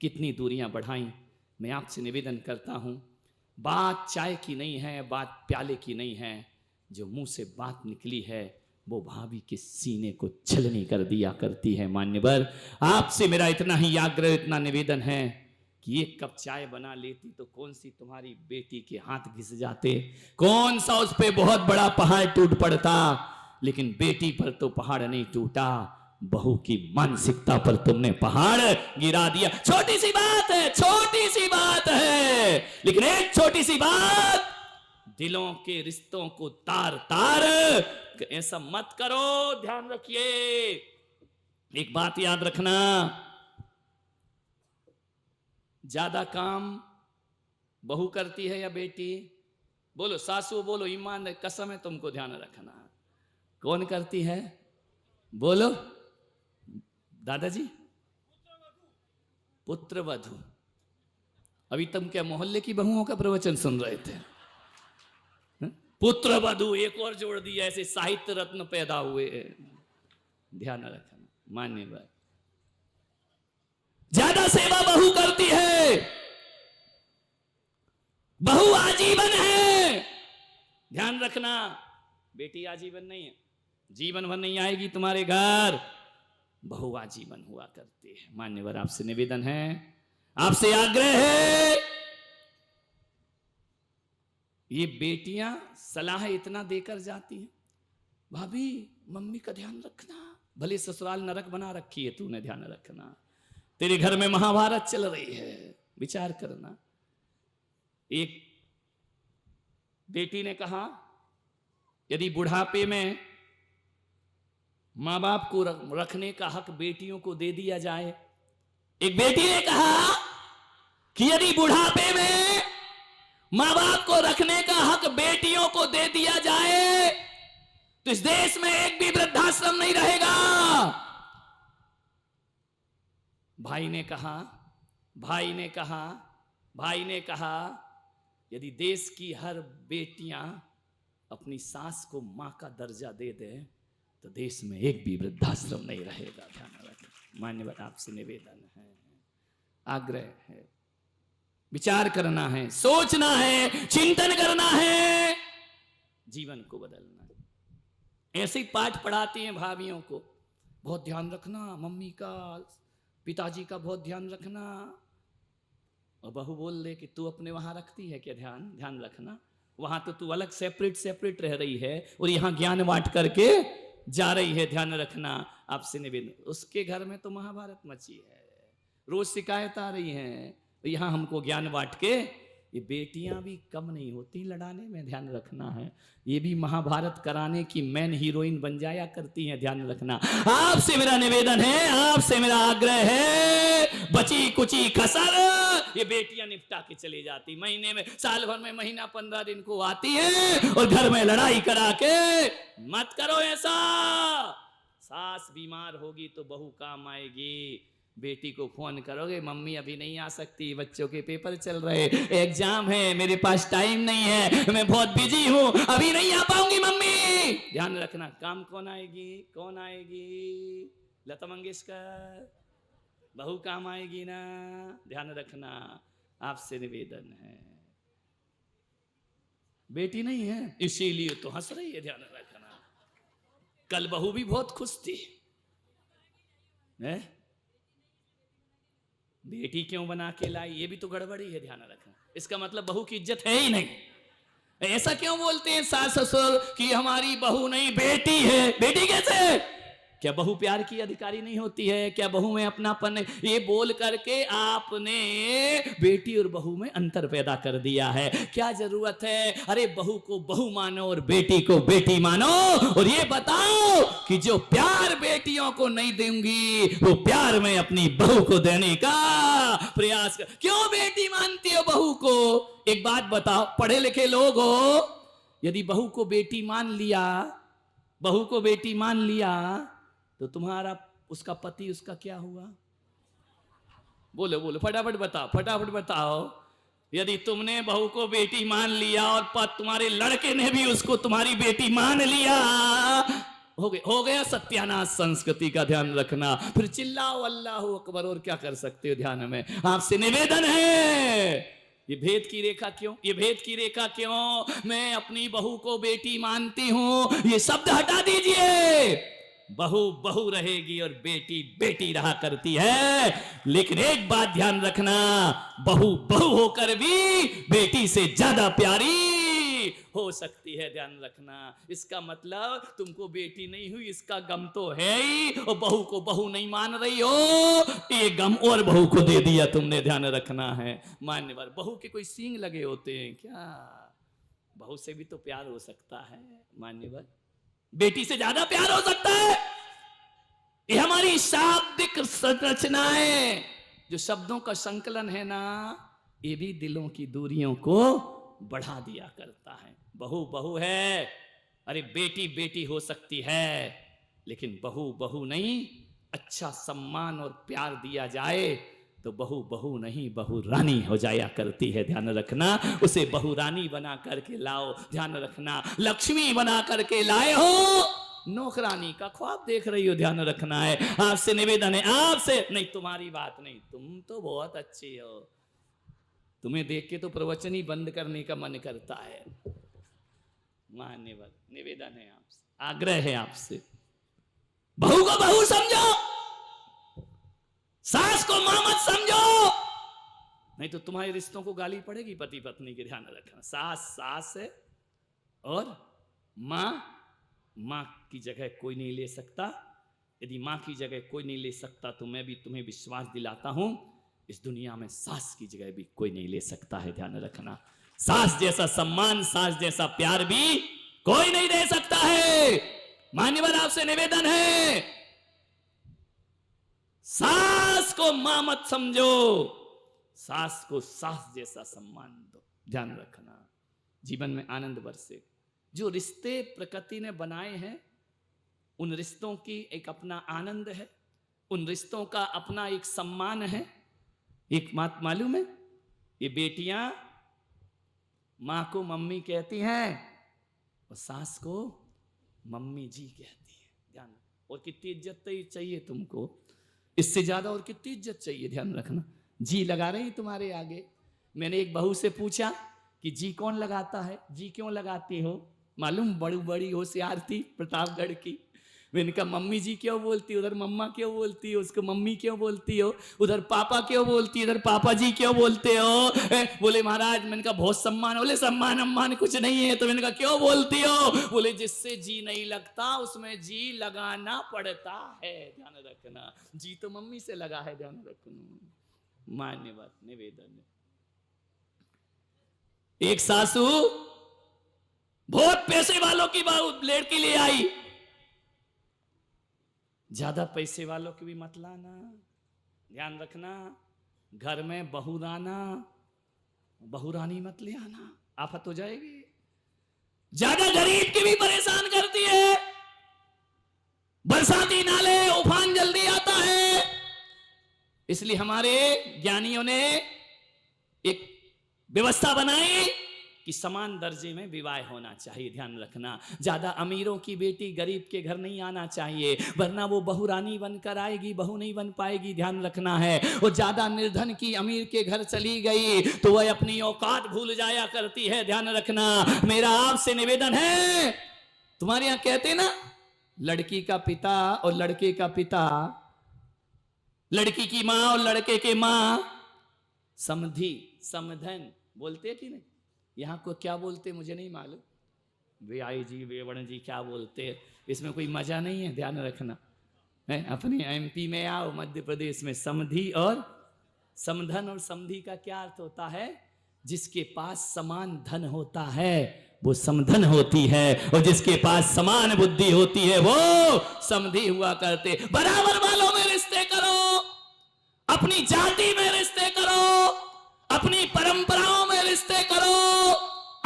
कितनी दूरियां बढ़ाई। मैं आपसे निवेदन करता हूं, बात चाय की नहीं है, बात प्याले की नहीं है। जो मुंह से बात निकली है वो भाभी के सीने को छलनी कर दिया करती है। मान्यवर आपसे मेरा इतना ही आग्रह, इतना निवेदन है कि एक कप चाय बना लेती तो कौन सी तुम्हारी बेटी के हाथ घिस जाते, कौन सा उस पे बहुत बड़ा पहाड़ टूट पड़ता। लेकिन बेटी पर तो पहाड़ नहीं टूटा, बहू की मानसिकता पर तुमने पहाड़ गिरा दिया। छोटी सी बात है, छोटी सी बात है, लेकिन एक छोटी सी बात दिलों के रिश्तों को तार तार। ऐसा मत करो, ध्यान रखिए। एक बात याद रखना, ज्यादा काम बहू करती है या बेटी? बोलो सासू, बोलो ईमान कसम है, तुमको ध्यान रखना। कौन करती है? बोलो दादाजी। पुत्र वधू। अभी तुम क्या मोहल्ले की बहुओं का प्रवचन सुन रहे थे? पुत्र वधू एक और जोड़ दिया, ऐसे साहित्य रत्न पैदा हुए। ध्यान रखना। मान्य बात, ज्यादा सेवा बहू करती है, बहू आजीवन है। ध्यान रखना, बेटी आजीवन नहीं है, जीवन भर नहीं आएगी तुम्हारे घर, बहू आजीवन हुआ करती है। मान्यवर आपसे निवेदन है, आपसे आग्रह है, ये बेटियां सलाह इतना देकर जाती हैं, भाभी मम्मी का ध्यान रखना, भले ससुराल नरक बना रखी है तूने, ध्यान रखना। तेरे घर में महाभारत चल रही है, विचार करना। एक बेटी ने कहा यदि बुढ़ापे में मां बाप को रखने का हक बेटियों को दे दिया जाए, एक बेटी ने कहा कि यदि बुढ़ापे में मां बाप को रखने का हक बेटियों को दे दिया जाए तो इस देश में एक भी वृद्धाश्रम नहीं रहेगा। भाई ने कहा यदि देश की हर बेटियां अपनी सास को मां का दर्जा दे दें तो देश में एक भी वृद्धाश्रम नहीं रहेगा। ध्यान रखें। मान्यवर, आपसे निवेदन है, आग्रह है, विचार करना है, सोचना है, चिंतन करना है, जीवन को बदलना है। ऐसे ही पाठ पढ़ाती हैं भाभियों को, बहुत ध्यान रखना मम्मी का, पिताजी का बहुत ध्यान रखना। और बहू बोल दे कि तू अपने वहां रखती है क्या ध्यान रखना, वहां तो तू अलग सेपरेट रह रही है और यहां ज्ञान बांट करके जा रही है, ध्यान रखना। आपसे निवेदन, उसके घर में तो महाभारत मची है, रोज शिकायत आ रही है, यहां हमको ज्ञान बांट के। ये बेटियां भी कम नहीं होती लड़ाने में, ध्यान रखना है। ये भी महाभारत कराने की मेन हीरोइन बन जाया करती हैं, ध्यान रखना। आपसे मेरा निवेदन है, आपसे मेरा आग्रह है, बची कुची कसर ये बेटियां निपटा के चली जाती, महीने में, साल भर में महीना 15 दिन को आती है और घर में लड़ाई करा के। मत करो ऐसा। सास बीमार होगी तो बहू काम आएगी। बेटी को फोन करोगे, मम्मी अभी नहीं आ सकती, बच्चों के पेपर चल रहे, एग्जाम है, मेरे पास टाइम नहीं है, मैं बहुत बिजी हूं, अभी नहीं आ पाऊंगी मम्मी। ध्यान रखना, काम कौन आएगी? लता मंगेशकर, बहू काम आएगी ना, ध्यान रखना। आपसे निवेदन है, बेटी नहीं है इसीलिए तो हंस रही है, ध्यान रखना। कल बहू भी बहुत खुश थी, बेटी क्यों बना के लाई, ये भी तो गड़बड़ी है, ध्यान रखना। इसका मतलब बहू की इज्जत है ही नहीं। ऐसा क्यों बोलते हैं सास ससुर कि हमारी बहू नहीं बेटी है? बेटी कैसे? क्या बहू प्यार की अधिकारी नहीं होती है? क्या बहू में अपनापन? ये बोल करके आपने बेटी और बहू में अंतर पैदा कर दिया है। क्या जरूरत है? अरे बहू को बहू मानो और बेटी को बेटी मानो, और ये बताओ कि जो प्यार बेटियों को नहीं दूंगी वो प्यार में अपनी बहू को देने का प्रयास कर। क्यों बेटी मानती हो बहू को? एक बात बताओ, पढ़े लिखे लोग हो, यदि बहू को बेटी मान लिया तो तुम्हारा उसका पति उसका क्या हुआ? बोलो फटाफट बताओ। यदि तुमने बहू को बेटी मान लिया और तुम्हारे लड़के ने भी उसको तुम्हारी बेटी मान लिया, हो गया सत्यानाश संस्कृति का, ध्यान रखना। फिर चिल्लाओ अल्लाह अकबर, और क्या कर सकते हो? ध्यान में आपसे निवेदन है, ये भेद की रेखा क्यों? मैं अपनी बहू को बेटी मानती हूं, ये शब्द हटा दीजिए। बहू बहू रहेगी और बेटी बेटी रहा करती है। लेकिन एक बात ध्यान रखना, बहू बहू होकर भी बेटी से ज्यादा प्यारी हो सकती है, ध्यान रखना। इसका मतलब तुमको बेटी नहीं हुई इसका गम तो है ही, और बहू को बहू नहीं मान रही हो, ये गम और बहू को दे दिया तुमने, ध्यान रखना है। मान्यवर, बहू के कोई सींग लगे होते हैं क्या? बहू से भी तो प्यार हो सकता है मान्यवर, बेटी से ज्यादा प्यार हो सकता है। ये हमारी शाब्दिक संरचनाएं, जो शब्दों का संकलन है ना, ये भी दिलों की दूरियों को बढ़ा दिया करता है। बहू बहू है, अरे बेटी बेटी हो सकती है, लेकिन बहू बहू नहीं। अच्छा सम्मान और प्यार दिया जाए तो बहू बहू नहीं, बहू रानी हो जाया करती है, ध्यान रखना। उसे बहू रानी बना करके लाओ, ध्यान रखना। लक्ष्मी बना करके लाए हो, नौकरानी का ख्वाब देख रही हो, ध्यान रखना है। आपसे निवेदन है, आपसे नहीं, तुम्हारी बात नहीं, तुम तो बहुत अच्छी हो, तुम्हें देख के तो प्रवचन ही बंद करने का मन करता है। मान्यवर, निवेदन है आपसे, आग्रह है आपसे, बहू को बहू समझो, सास को मां मत समझो, नहीं तो तुम्हारे रिश्तों को गाली पड़ेगी पति पत्नी के, ध्यान रखना। सास है और मां की जगह कोई नहीं ले सकता, यदि मां की जगह कोई नहीं ले सकता तो मैं भी तुम्हें विश्वास दिलाता हूं, इस दुनिया में सास की जगह भी कोई नहीं ले सकता है। ध्यान रखना, सास जैसा सम्मान, सास जैसा प्यार भी कोई नहीं दे सकता है। मान्यवर आपसे निवेदन है, सास को मां मत समझो, सास को सास जैसा सम्मान दो। ध्यान रखना, जीवन में आनंद बरसे। जो रिश्ते प्रकृति ने बनाए हैं, उन रिश्तों की एक अपना आनंद है, उन रिश्तों का अपना एक सम्मान है। एक बात मालूम है, ये बेटियां मां को मम्मी कहती हैं और सास को मम्मी जी कहती है। ध्यान, और कितनी इज्जत चाहिए तुमको, इससे ज्यादा और कितनी इज्जत चाहिए। ध्यान रखना, जी लगा रही तुम्हारे आगे। मैंने एक बहू से पूछा कि जी कौन लगाता है, जी क्यों लगाती हो? मालूम, बड़ी बड़ी होशियार थी, प्रतापगढ़ की। मैंने कहा मम्मी जी क्यों बोलती हो, उधर मम्मा क्यों बोलती हो, उसको मम्मी क्यों बोलती हो, उधर पापा क्यों बोलती हो, इधर पापा जी क्यों बोलते हो? बोले महाराज, मैंने कहा बहुत सम्मान। बोले सम्मान अम्मान कुछ नहीं है। तो मैंने कहा क्यों बोलती हो? बोले जिससे जी नहीं लगता उसमें जी लगाना पड़ता है। ध्यान रखना, जी तो मम्मी से लगा है। ध्यान रखना, मान्य बात, निवेदन है। एक सासू बहुत पैसे वालों की लड़की ले आई, ज्यादा पैसे वालों की भी मत लाना। ध्यान रखना, घर में बहुरानी मत ले आना, आफत हो जाएगी। ज्यादा गरीब की भी परेशान करती है, बरसाती नाले उफान जल्दी आता है। इसलिए हमारे ज्ञानियों ने एक व्यवस्था बनाई कि समान दर्जे में विवाह होना चाहिए। ध्यान रखना, ज्यादा अमीरों की बेटी गरीब के घर नहीं आना चाहिए, वरना वो बहुरानी बनकर आएगी, बहू नहीं बन पाएगी। ध्यान रखना है, वो ज्यादा निर्धन की अमीर के घर चली गई तो वह अपनी औकात भूल जाया करती है। ध्यान रखना, मेरा आपसे निवेदन है, तुम्हारे यहां कहते ना, लड़की का पिता और लड़के का पिता, लड़की की मां और लड़के के मां समधी समधन बोलते कि नहीं? यहाँ को क्या बोलते मुझे नहीं मालूम, वे आई जी वेवण जी क्या बोलते, इसमें कोई मजा नहीं है। ध्यान रखना है, अपने एमपी में आओ, मध्य प्रदेश में समधी और समधन। और समधी का क्या अर्थ होता है? जिसके पास समान धन होता है वो समधन होती है, और जिसके पास समान बुद्धि होती है वो समधी हुआ करते। बराबर वालों में रिश्ते करो, अपनी जाति में रिश्ते करो, अपनी परंपराओं में रिश्ते करो।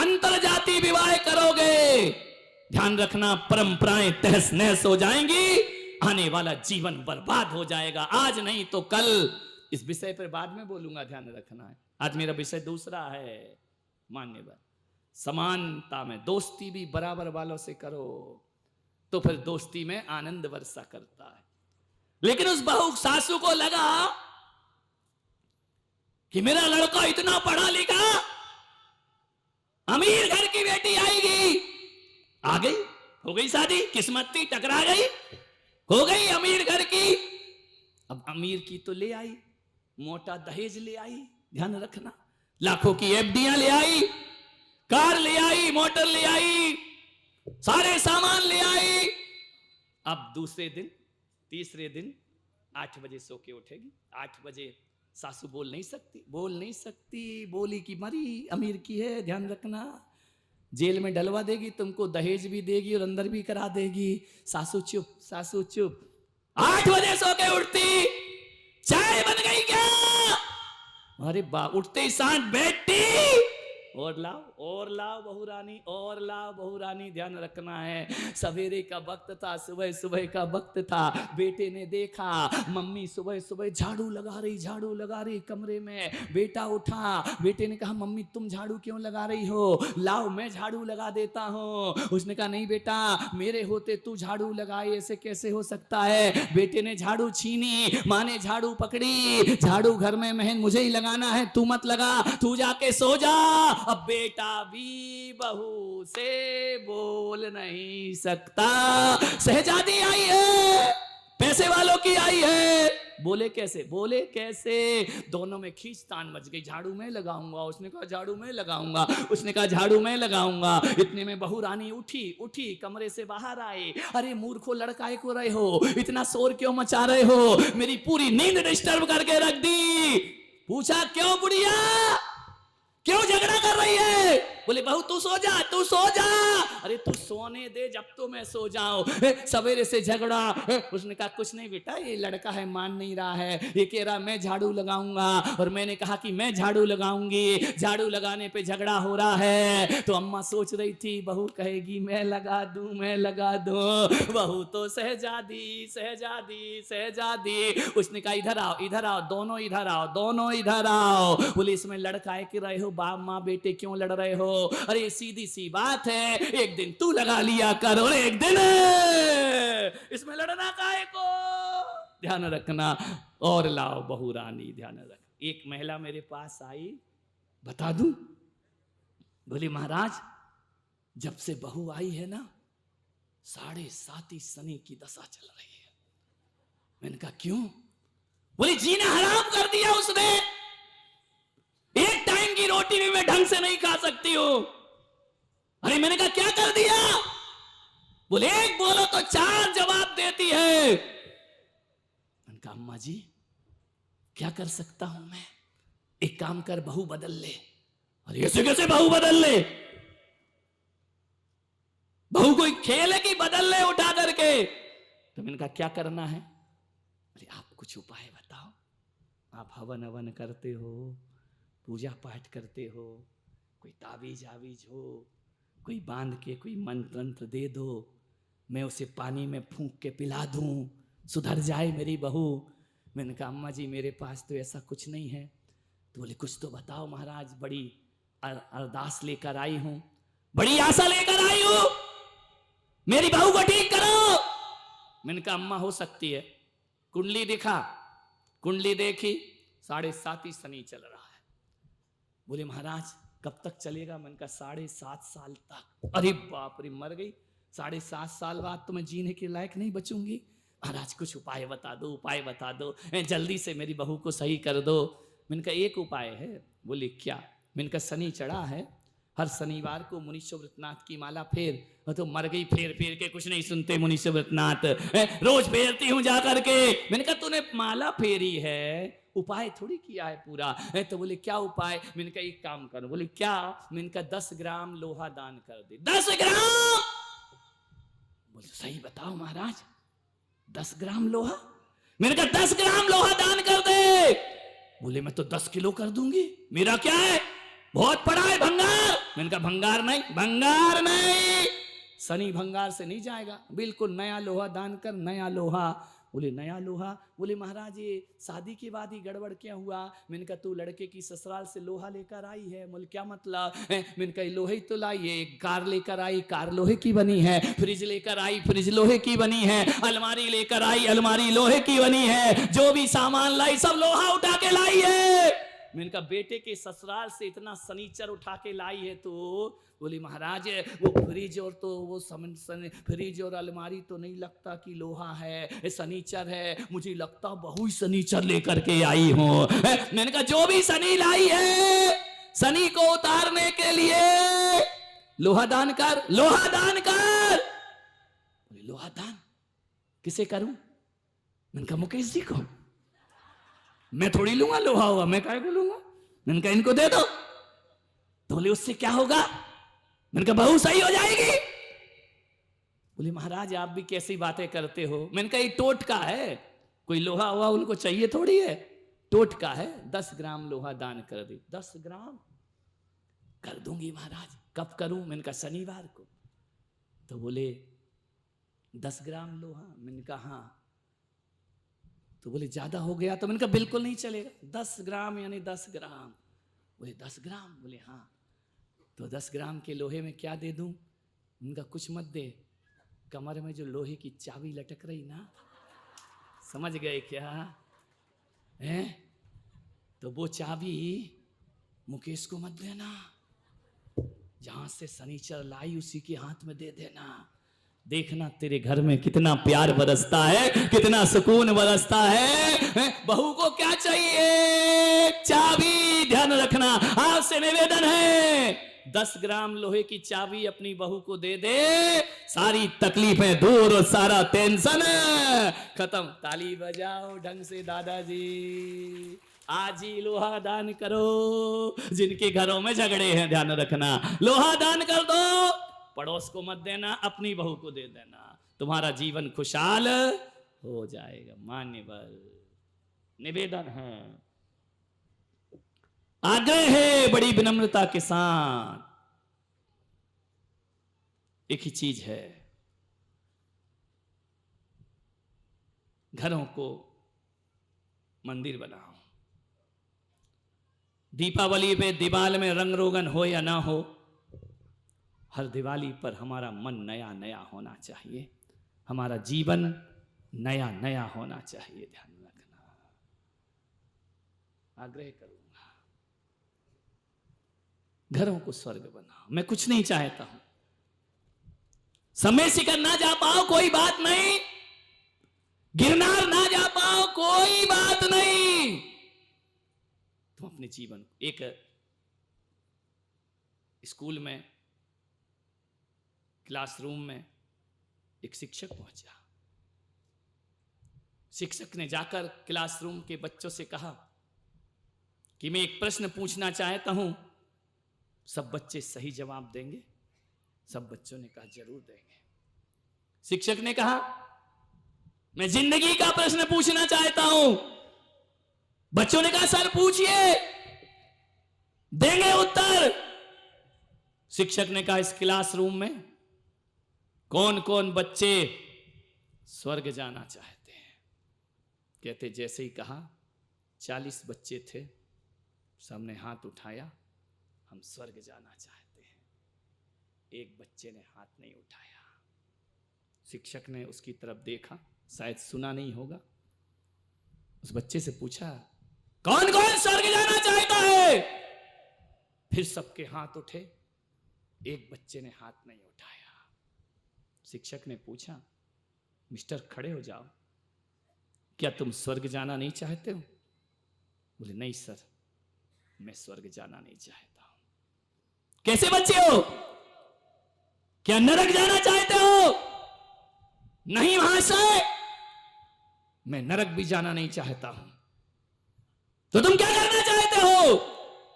अंतर जाति विवाह करोगे, ध्यान रखना, परंपराएं तहस नहस हो जाएंगी, आने वाला जीवन बर्बाद हो जाएगा। आज नहीं तो कल। इस विषय पर बाद में बोलूंगा, ध्यान रखना है। आज मेरा विषय दूसरा है, मान्यवर। समानता में दोस्ती भी बराबर वालों से करो तो फिर दोस्ती में आनंद वर्षा करता है। लेकिन उस बहू सासू को लगा कि मेरा लड़का इतना पढ़ा लिखा, अमीर घर की बेटी आएगी, आ गई, हो गई शादी, किस्मत थी, टकरा गई, हो गई अमीर घर की। अब अमीर की तो ले आई, मोटा दहेज ले आई, ध्यान रखना, लाखों की एफडियां ले आई, कार ले आई, मोटर ले आई, सारे सामान ले आई। अब दूसरे दिन, तीसरे दिन 8 बजे सो के उठेगी। 8 बजे सासू बोल नहीं सकती, बोली कि मरी अमीर की है, ध्यान रखना, जेल में डलवा देगी तुमको, दहेज भी देगी और अंदर भी करा देगी। सासू चुप। 8 बजे सो के उठती, चाय बन गई क्या? अरे बा, उठते ही साथ बैठती, और लाओ बहू रानी, ध्यान रखना है। सवेरे का वक्त था, सुबह का वक्त था। बेटे ने देखा मम्मी सुबह झाड़ू लगा रही कमरे में। बेटा उठा, बेटे ने कहा मम्मी तुम झाड़ू क्यों लगा रही हो? लाओ मैं झाड़ू लगा देता हूँ। उसने कहा नहीं बेटा, मेरे होते तू झाड़ू लगाए, ऐसे कैसे हो सकता है? बेटे ने झाड़ू छीनी, माँ ने झाड़ू पकड़ी, झाड़ू घर में महन मुझे ही लगाना है, तू मत लगा, तू जाके सो जा। अब बेटा भी बहू से बोल नहीं सकता। शहजादी आई है, पैसे वालों की आई है। बोले कैसे, बोले कैसे? दोनों में खींचतान मच गई। झाड़ू मैं लगाऊंगा, उसने कहा झाड़ू मैं लगाऊंगा, उसने कहा झाड़ू मैं लगाऊंगा। इतने में बहू रानी उठी उठी कमरे से बाहर आए। अरे मूर्खो, लड़काए को रहे हो, इतना शोर क्यों मचा रहे हो, मेरी पूरी नींद डिस्टर्ब करके रख दी। पूछा क्यों बुढ़िया, क्यों झगड़ा कर रही है? बोले बहू तू सो जा, तू सो जा। अरे तू सोने दे जब तो मैं सो जाऊं, सवेरे से झगड़ा। उसने कहा कुछ नहीं बेटा, ये लड़का है मान नहीं रहा है, ये कह रहा मैं झाड़ू लगाऊंगा, और मैंने कहा कि मैं झाड़ू लगाऊंगी, झाड़ू लगाने पे झगड़ा हो रहा है। तो अम्मा सोच रही थी बहू कहेगी मैं लगा दूं, मैं लगा दूं। बहू तो सहजादी सहजादी सहजादी। उसने कहा इधर आओ, इधर आओ, दोनों इधर आओ, दोनों इधर आओ। बोले इसमें लड़काए के रहे हो, बाप माँ बेटे क्यों लड़ रहे हो? अरे सीधी सी बात है, एक दिन तू लगा लिया कर और एक दिन इसमें लड़ना काहे को? ध्यान रखना। और लाओ बहू रानी, ध्यान रख। एक महिला मेरे पास आई, बता दूं? बोली महाराज जब से बहू आई है ना, 7.5 शनि की दशा चल रही है। मैंने कहा क्यों? बोली जीना हराम कर दिया उसने, एक टाइम की रोटी भी मैं ढंग से नहीं खा सकती हूं। अरे मैंने कहा क्या कर दिया? बोले एक बोलो तो 4 जवाब देती है। मैंने कहा अम्मा जी क्या कर सकता हूं मैं, एक काम कर बहू बदल ले। अरे ऐसे कैसे बहू बदल ले? बहू कोई खेल है कि बदल ले उठा करके? तो मैंने कहा क्या करना है? अरे आप कुछ उपाय बताओ। आप हवन हवन करते हो, पूजा पाठ करते हो, कोई ताबीज आवीज हो, कोई बांध के कोई मंत्र दे दो, मैं उसे पानी में फूंक के पिला दूं, सुधर जाए मेरी बहू। मैंने कहा अम्मा जी मेरे पास तो ऐसा कुछ नहीं है। तो बोले कुछ तो बताओ महाराज, बड़ी अरदास लेकर आई हूं, बड़ी आशा लेकर आई हूं, मेरी बहू को ठीक करो। मैंने कहा अम्मा हो सकती है, कुंडली दिखा। कुंडली देखी, 7.5 शनि चल रहा है। बोले महाराज कब तक चलेगा? मैंने कहा 7.5 साल तक। अरे बाप रे, मर गई, 7.5 साल बाद तो मैं जीने के लायक नहीं बचूंगी। महाराज कुछ उपाय बता दो, उपाय बता दो, जल्दी से मेरी बहू को सही कर दो। मैंने कहा एक उपाय है। बोले क्या? मैंने कहा शनि चढ़ा है, हर शनिवार को मुनीश्वर व्रतनाथ की माला फेर। तो मर गई, फेर फेर के कुछ नहीं सुनते मुनीश्वर व्रतनाथ, रोज फेरती हूं जा करके। मैंने कहा तूने माला फेरी है, उपाय थोड़ी किया है पूरा। तो बोले क्या उपाय? मैंने कहा एक काम करो। बोले क्या? मैंने कहा 10 ग्राम लोहा दान कर दे। 10 ग्राम? बोले सही बताओ महाराज, 10 ग्राम लोहा? मैंने कहा 10 ग्राम लोहा दान कर दे। बोले मैं तो 10 किलो कर दूंगी, मेरा क्या है, बहुत पड़ा है भंगार। मैंने कहा भंगार नहीं, भंगार नहीं, शनि भंगार से नहीं जाएगा, बिल्कुल नया लोहा दान कर, नया लोहा। बोले नया लोहा? बोले महाराज ये शादी के बाद ही गड़बड़ क्या हुआ? मैंने कहा तू लड़के की ससुराल से लोहा लेकर आई है। बोले क्या मतलब? मैंने कहा लोहे तो लाई है, कार लेकर आई, कार लोहे की बनी है, फ्रिज लेकर आई, फ्रिज लोहे की बनी है, अलमारी लेकर आई, अलमारी लोहे की बनी है, जो भी सामान लाई सब लोहा उठा के लाई है। मैंने कहा बेटे के ससुराल से इतना सनीचर उठा के लाई है तो? बोली महाराज वो फ्रिज और तो वो फ्रिज और अलमारी तो नहीं लगता कि लोहा है, सनीचर है, मुझे लगता बहु ही सनीचर लेकर के आई हूं। मैंने कहा जो भी शनि लाई है, शनि को उतारने के लिए लोहा दान कर, लोहा दान कर। बोले लोहा दान किसे करूं? मैंने कहा मुकेश जी को। मैं थोड़ी लूंगा लोहा हुआ, मैं काहे को लूंगा? मैंने कहा इनको दे दो। तो बोले उससे क्या होगा? मैंने कहा बहू सही हो जाएगी। बोले महाराज आप भी कैसी बातें करते हो? मैंने कहा ये टोटका है, कोई लोहा हुआ उनको चाहिए थोड़ी है, टोटका है। 10 ग्राम लोहा दान कर दे। 10 ग्राम कर दूंगी महाराज। कब करूं? मैंने कहा शनिवार को। तो बोले 10 ग्राम लोहा? मैंने कहा हाँ। तो बोले ज्यादा हो गया? तो मैंने कहा बिल्कुल नहीं चलेगा, 10 ग्राम यानी 10 ग्राम। बोले 10 ग्राम? बोले हाँ। तो 10 ग्राम के लोहे में क्या दे दूं? उनका कुछ मत दे, कमर में जो लोहे की चाबी लटक रही ना, समझ गए क्या है? तो वो चाबी मुकेश को मत देना, जहां से शनिचर लाई उसी के हाथ में दे देना। देखना तेरे घर में कितना प्यार बरसता है, कितना सुकून बरसता है। बहू को क्या चाहिए? चाबी। ध्यान रखना, आपसे निवेदन है 10 ग्राम लोहे की चाबी अपनी बहू को दे दे, सारी तकलीफें दूर और सारा टेंशन खत्म। ताली बजाओ ढंग से दादाजी। आज ही लोहा दान करो। जिनके घरों में झगड़े हैं ध्यान रखना, लोहा दान कर दो। पड़ोस को मत देना, अपनी बहू को दे देना, तुम्हारा जीवन खुशहाल हो जाएगा। मान्यवर निवेदन है, आग्रह है बड़ी विनम्रता के साथ। एक ही चीज है, घरों को मंदिर बनाओ। दीपावली पे दीवाल में रंग रोगन हो या ना हो, हर दिवाली पर हमारा मन नया नया होना चाहिए, हमारा जीवन नया नया होना चाहिए। ध्यान रखना, आग्रह करूंगा, घरों को स्वर्ग बनाओ। मैं कुछ नहीं चाहता हूं, समय शिखर ना जा पाओ कोई बात नहीं, गिरनार ना जा पाओ कोई बात नहीं, तुम अपने जीवन। एक स्कूल में क्लासरूम में एक शिक्षक पहुंचा। शिक्षक ने जाकर क्लासरूम के बच्चों से कहा कि मैं एक प्रश्न पूछना चाहता हूं, सब बच्चे सही जवाब देंगे? सब बच्चों ने कहा जरूर देंगे। शिक्षक ने कहा मैं जिंदगी का प्रश्न पूछना चाहता हूं। बच्चों ने कहा सर पूछिए, देंगे उत्तर। शिक्षक ने कहा इस क्लासरूम में कौन कौन बच्चे स्वर्ग जाना चाहते हैं? कहते जैसे ही कहा 40 बच्चे थे, सबने हाथ उठाया, हम स्वर्ग जाना चाहते हैं। एक बच्चे ने हाथ नहीं उठाया। शिक्षक ने उसकी तरफ देखा, शायद सुना नहीं होगा, उस बच्चे से पूछा कौन कौन स्वर्ग जाना चाहता है? फिर सबके हाथ उठे, एक बच्चे ने हाथ नहीं उठाया। शिक्षक ने पूछा मिस्टर खड़े हो जाओ, क्या तुम स्वर्ग जाना नहीं चाहते हो? बोले नहीं सर, मैं स्वर्ग जाना नहीं चाहता हूं। कैसे बच्चे हो? क्या नरक जाना चाहते हो? नहीं महाशय, मैं नरक भी जाना नहीं चाहता हूं। तो तुम क्या करना चाहते हो?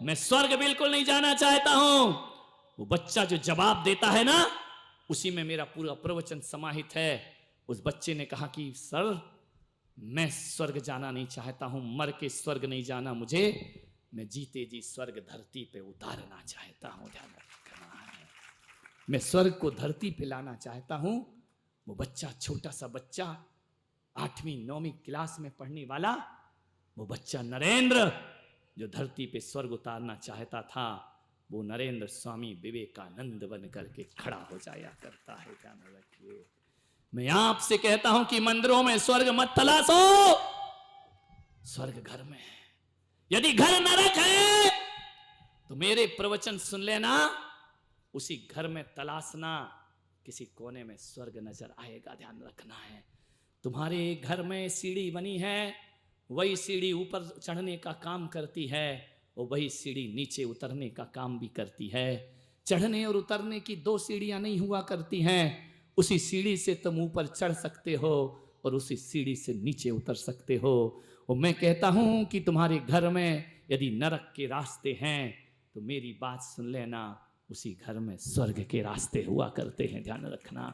मैं स्वर्ग बिल्कुल नहीं जाना चाहता हूं। वो बच्चा जो जवाब देता है ना, उसी में मेरा पूरा प्रवचन समाहित है। उस बच्चे ने कहा कि सर मैं स्वर्ग जाना नहीं चाहता हूं, मर के स्वर्ग नहीं जाना मुझे, मैं जीते जी स्वर्ग धरती पे उतारना चाहता हूं। ध्यान रखना है, मैं स्वर्ग को धरती पे लाना चाहता हूं। वो बच्चा, छोटा सा बच्चा, 8वीं 9वीं क्लास में पढ़ने वाला वो बच्चा नरेंद्र, जो धरती पे स्वर्ग उतारना चाहता था, वो नरेंद्र स्वामी विवेकानंद बन करके खड़ा हो जाया करता है। ध्यान रखिए, मैं आपसे कहता हूं कि मंदिरों में स्वर्ग मत तलाशो, स्वर्ग घर में है। यदि घर नरक है तो मेरे प्रवचन सुन लेना, उसी घर में तलाशना, किसी कोने में स्वर्ग नजर आएगा। ध्यान रखना है, तुम्हारे घर में सीढ़ी बनी है, वही सीढ़ी ऊपर चढ़ने का काम करती है और वही सीढ़ी नीचे उतरने का काम भी करती है। चढ़ने और उतरने की 2 सीढ़ियां नहीं हुआ करती हैं। उसी सीढ़ी से तुम ऊपर चढ़ सकते हो और उसी सीढ़ी से नीचे उतर सकते हो। और मैं कहता हूं कि तुम्हारे घर में यदि नरक के रास्ते हैं तो मेरी बात सुन लेना, उसी घर में स्वर्ग के रास्ते हुआ करते हैं। ध्यान रखना।